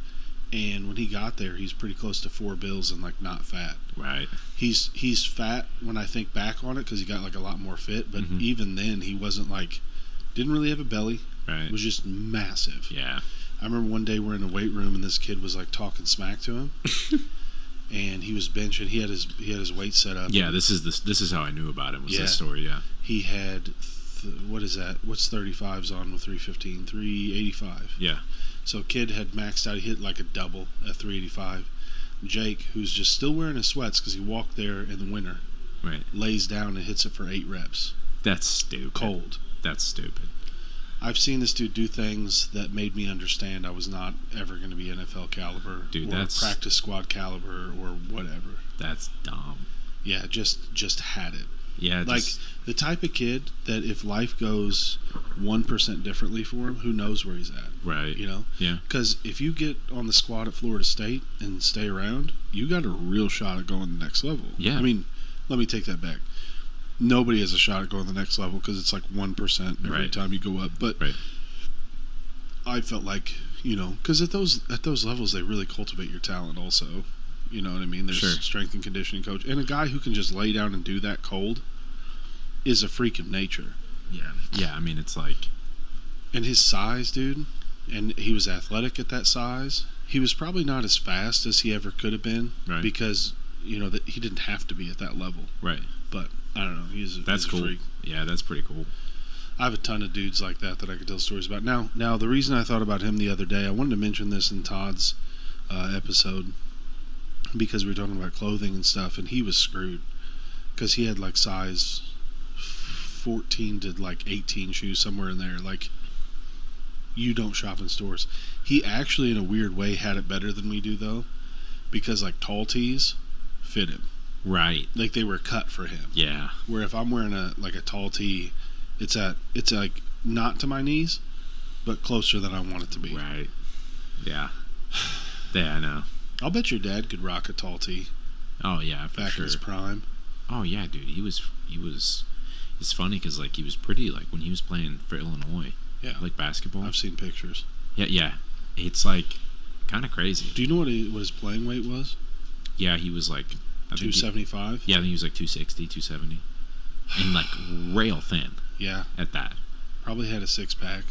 and when he got there, he's pretty close to 4 bills and like not fat. Right. He's fat when I think back on it because he got like a lot more fit. But Mhm. even then, he wasn't like, didn't really have a belly. Right. Was just massive. Yeah. I remember one day we're in a weight room and this kid was like talking smack to him, and he was benching. He had his weight set up. Yeah. This is how I knew about it. Was Yeah. this story? Yeah. He had what is that? What's 35s on with 315? 385. Yeah. So kid had maxed out. He hit like a double at 385. Jake, who's just still wearing his sweats because he walked there in the winter, Right. lays down and hits it for 8 reps. That's stupid. Cold. That's stupid. I've seen this dude do things that made me understand I was not ever going to be NFL caliber, Dude, or that's- practice squad caliber, or whatever. That's dumb. Yeah, just had it. Yeah. Like Just, the type of kid that if life goes 1% differently for him, who knows where he's at? right. You know? Yeah. Because if you get on the squad at Florida State and stay around, you got a real shot at going to the next level. Yeah. I mean, let me take that back. Nobody has a shot at going to the next level because it's like 1% every Right. time you go up. But Right. I felt like, because at those levels they really cultivate your talent also. You know what I mean? There's Sure. strength and conditioning coach, and a guy who can just lay down and do that cold is a freak of nature. Yeah. Yeah. I mean, it's like. And his size, dude, and he was athletic at that size. He was probably not as fast as he ever could have been, Right. because that he didn't have to be at that level. Right. But I don't know. That's he's a cool. freak. Yeah. That's pretty cool. I have a ton of dudes like that I could tell stories about. Now, the reason I thought about him the other day, I wanted to mention this in Todd's episode because we were talking about clothing and stuff, and he was screwed because he had like size 14 to like 18 shoes, somewhere in there. Like, you don't shop in stores. He actually, in a weird way, had it better than we do though, because like tall tees fit him. Right. Like, they were cut for him. Yeah. Where if I'm wearing a tall tee, it's like not to my knees, but closer than I want it to be. Right. Yeah. Yeah. I know. I'll bet your dad could rock a tall tee Oh yeah. For back sure. in his prime. Oh yeah, dude. He was. It's funny because like he was pretty like when he was playing for Illinois, Yeah, like basketball. I've seen pictures. Yeah. Yeah. It's like kind of crazy. Do you know what his playing weight was? Yeah. He was like. I think 275. Yeah. I think he was like 260, 270. and like rail thin Yeah, at that. probably had a 6-pack.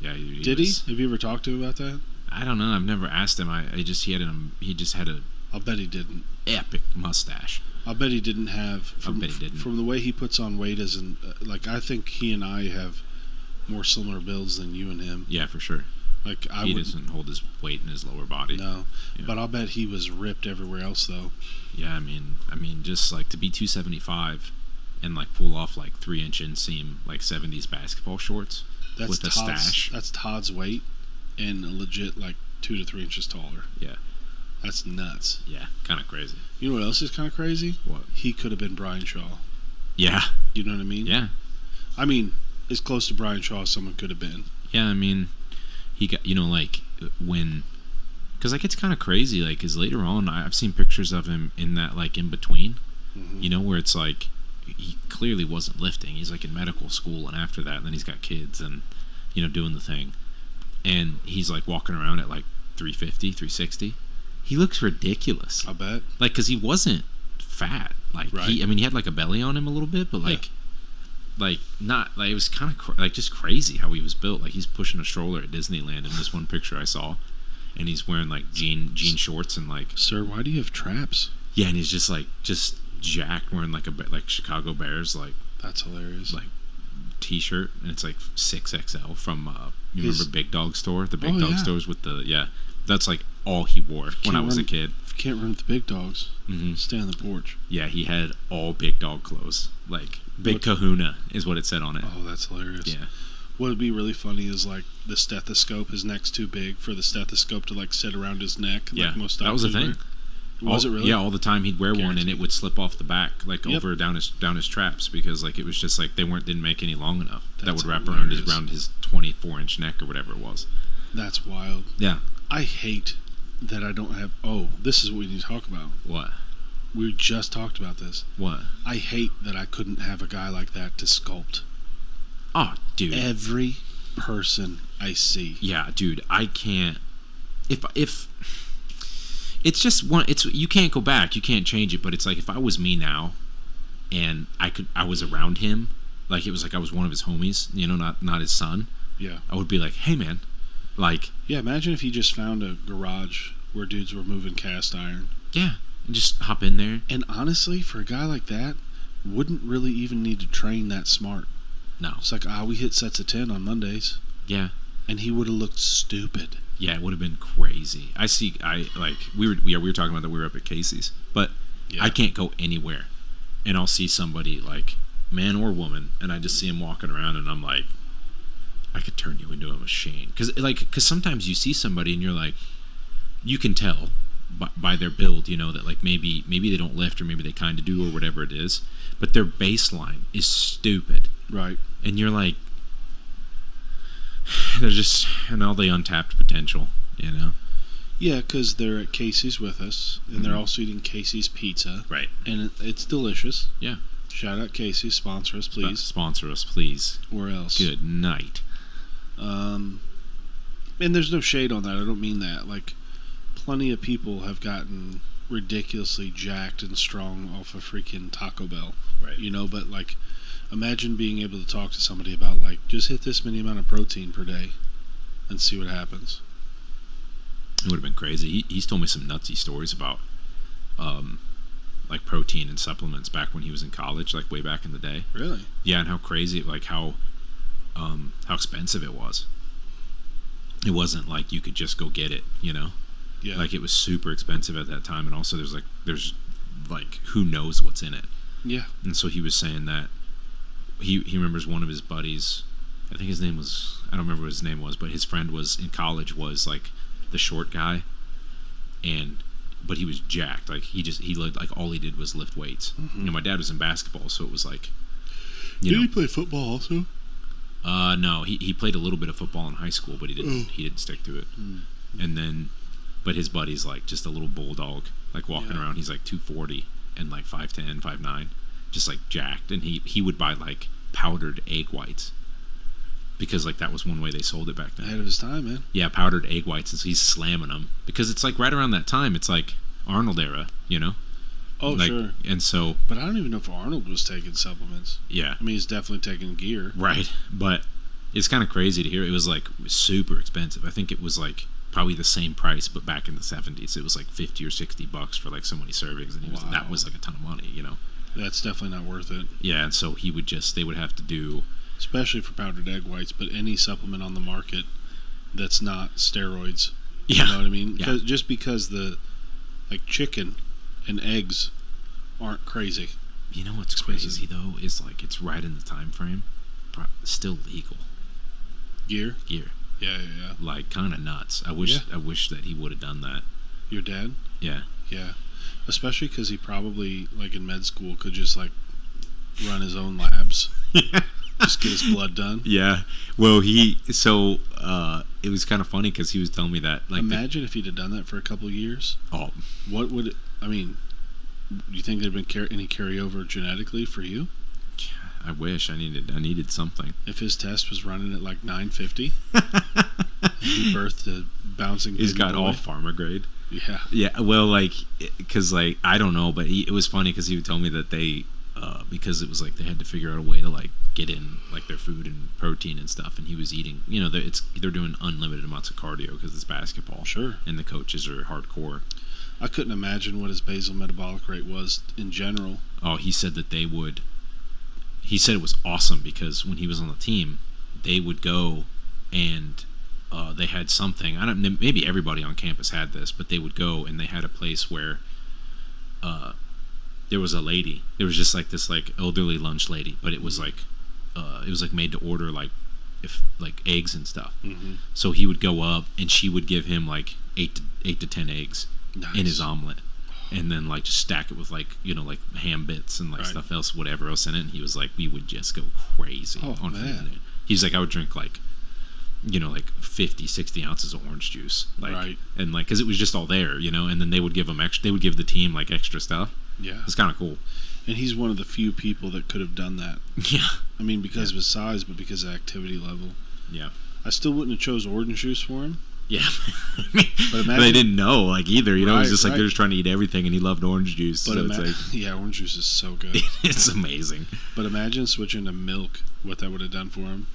Yeah, Did he? Have you ever talked to him about that? I don't know. I've never asked him. He just had a I'll bet he didn't. epic mustache. I'll bet he didn't have. From, bet he didn't. From the way he puts on weight, like I think he and I have more similar builds than you and him. Yeah, for sure. Like He doesn't hold his weight in his lower body. No, Yeah. but I'll bet he was ripped everywhere else though. Yeah, I mean, just like to be 275 and like pull off like 3-inch inseam like 70s basketball shorts That's with a stash. That's Todd's weight, and a legit like 2 to 3 inches taller. Yeah, That's nuts. yeah, kind of crazy. You know what else is kind of crazy? What? He could have been Brian Shaw. Yeah, You know what I mean? yeah, I mean, as close to Brian Shaw as someone could have been. yeah. I mean, he got like when, because like it's kind of crazy. Like, cause later on, I've seen pictures of him in that like in between. Mm-hmm. Where it's like he clearly wasn't lifting. He's like in medical school, and after that, and then he's got kids, and doing the thing, and he's like walking around at like 350, 360. He looks ridiculous. I bet. Like, cause he wasn't fat. Like Right. he had like a belly on him a little bit, but like. Like not like it was kind of like just crazy how he was built. Like he's pushing a stroller at Disneyland in this one picture I saw, and he's wearing like jean shorts and like Sir, why do you have traps? yeah, and he's just jacked wearing like like Chicago Bears like That's hilarious. t-shirt, and it's like 6XL from you His- remember Big Dog Store, the Big Oh, Dog yeah. stores with the that's like all he wore when I was a kid. If you can't run with the big dogs, Mhm. stay on the porch. Yeah, he had all Big Dog clothes, like Big What- Kahuna is what it said on it. Oh, that's hilarious. Yeah. What would be really funny is like the stethoscope. His neck's too big for the stethoscope to like sit around his neck. Yeah, like most that was a doctors thing. wear. Was it really? Yeah, all the time he'd wear one, and Guaranteed. it would slip off the back, like Yep. over down his traps, because like it was just like didn't make any long enough. That That's would wrap hilarious. around his 24-inch neck or whatever it was. That's wild. Yeah. I hate that I don't have. Oh, this is what we need to talk about. What? We just talked about this. What? I hate that I couldn't have a guy like that to sculpt. Oh, dude. Every person I see. Yeah, dude. I can't. If it's just one, you can't go back. You can't change it. But it's like if I was me now, and I was around him, like it was like I was one of his homies, not his son. Yeah. I would be like, hey man, like Yeah, imagine if he just found a garage where dudes were moving cast iron. yeah, and just hop in there. And honestly, for a guy like that, wouldn't really even need to train that smart. No. It's like, we hit sets of 10 on Mondays. Yeah. And he would have looked stupid. Yeah, it would have been crazy. We were talking about that we were up at Casey's, but Yeah. I can't go anywhere, and I'll see somebody like man or woman, and I just see him walking around, and I'm like, I could turn you into a machine, because sometimes you see somebody and you're like, you can tell by their build, that like maybe they don't lift or maybe they kind of do or whatever it is, but their baseline is stupid, Right. and you're like, they're just and all the untapped potential, Yeah, because they're at Casey's with us, and they're also eating Casey's pizza. Right. And it's delicious. Yeah. Shout out Casey's. Sponsor us, please. Sponsor us, please. Where else? Good night. And there's no shade on that. I don't mean that. Like, plenty of people have gotten ridiculously jacked and strong off of freaking Taco Bell. Right. But like, imagine being able to talk to somebody about like, just hit this many amount of protein per day and see what happens. It would have been crazy. He's told me some nutsy stories about like protein and supplements back when he was in college, like way back in the day. Really? Yeah, and how crazy, like how expensive it was. It wasn't like you could just go get it, Yeah. Like it was super expensive at that time, and also there's who knows what's in it. Yeah. And so he was saying that he remembers one of his buddies, I think his name was, I don't remember what his name was, but his friend was in college, was like the short guy, but he was jacked. Like he looked like all he did was lift weights. Mm-hmm. My dad was in basketball, so it was like, Did he play football also? no, he played a little bit of football in high school, but he didn't stick to it. And then, but his buddy's like just a little bulldog, like walking Yeah. around. He's like 240 and like 5'10", 5'9", just like jacked. And he would buy like powdered egg whites, because like that was one way they sold it back then. Ahead of his time, man. Yeah, powdered egg whites, and so he's slamming them because it's like right around that time. It's like Arnold era, Oh, like, sure. And so, But I don't even know if Arnold was taking supplements. yeah, I mean, he's definitely taking gear. right. But it's kind of crazy to hear. It was like super expensive. I think it was like probably the same price, but back in the 70s, it was like $50 or $60 for like so many servings, and Wow. that was like a ton of money, you know. That's definitely not worth it, Yeah, and so they would have to do. especially for powdered egg whites. But any supplement on the market that's not steroids, Yeah, you know what I mean? Yeah. 'Cause- just because like chicken and eggs aren't crazy. You know what's crazy though is like it's right in the time frame, still legal Gear? gear, Yeah. like kind of nuts. I wish that he would have done that. Your dad? Yeah, Yeah. Especially because he probably, like in med school, could just like run his own labs, just get his blood done. yeah. Well, it was kind of funny because he was telling me that like Imagine if he'd have done that for a couple of years. oh What would I mean? Do you think there'd been any carryover genetically for you I wish I needed something. if his test was running at like 950? He birthed a bouncing. He's baby got boy? all farmer grade. Yeah. Yeah, well, like, because like I don't know, but it was funny because he would tell me that they, because it was like they had to figure out a way to like get in like their food and protein and stuff, and he was eating. You know, they're doing unlimited amounts of cardio because it's basketball. Sure. And the coaches are hardcore. I couldn't imagine what his basal metabolic rate was in general. Oh, he said that they would. He said it was awesome because when he was on the team, they would go and they had something. I don't. Maybe everybody on campus had this, but they would go and they had a place where there was a lady. There was just like this like elderly lunch lady, but it was like made to order like eggs and stuff. Mm-hmm. So he would go up and she would give him like 8 to 10 eggs Nice. in his omelet, and then like just stack it with like like ham bits and like Right. stuff else, whatever else in it. And he was like, we would just go crazy Oh, on man. food. He's like, I would drink like 50, 60 ounces of orange juice, like, Right. and like because it was just all there, and then they would give them extra. They would give the team like extra stuff. Yeah. It's kind of cool. And he's one of the few people that could have done that. Yeah, I mean, because of his size, but because of activity level. yeah, I still wouldn't have chose orange juice for him. yeah. But But imagine, they didn't know like either. It was Right, just like right. they're just trying to eat everything, and he loved orange juice. But So it's like yeah, orange juice is so good. it's amazing. But imagine switching to milk, what that would have done for him.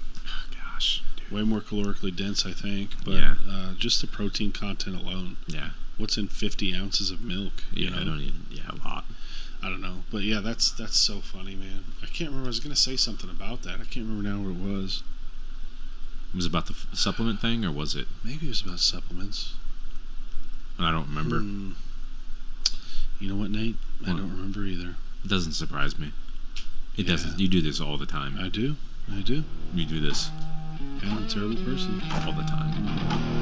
Gosh, dude. Way more calorically dense, I think. But Yeah. just the protein content alone. Yeah, What's in 50 ounces of milk? You yeah. know? I don't even. Yeah, a lot. I don't know. But yeah, that's so funny, man. I can't remember. I was going to say something about that. I can't remember now what it was. Was it about the supplement thing, or was it? Maybe it was about supplements. I don't remember. You know what, Nate? I What? don't remember either. It doesn't surprise me. It Yeah. doesn't. You do this all the time. I do. You do this Yeah, I'm a terrible person. all the time.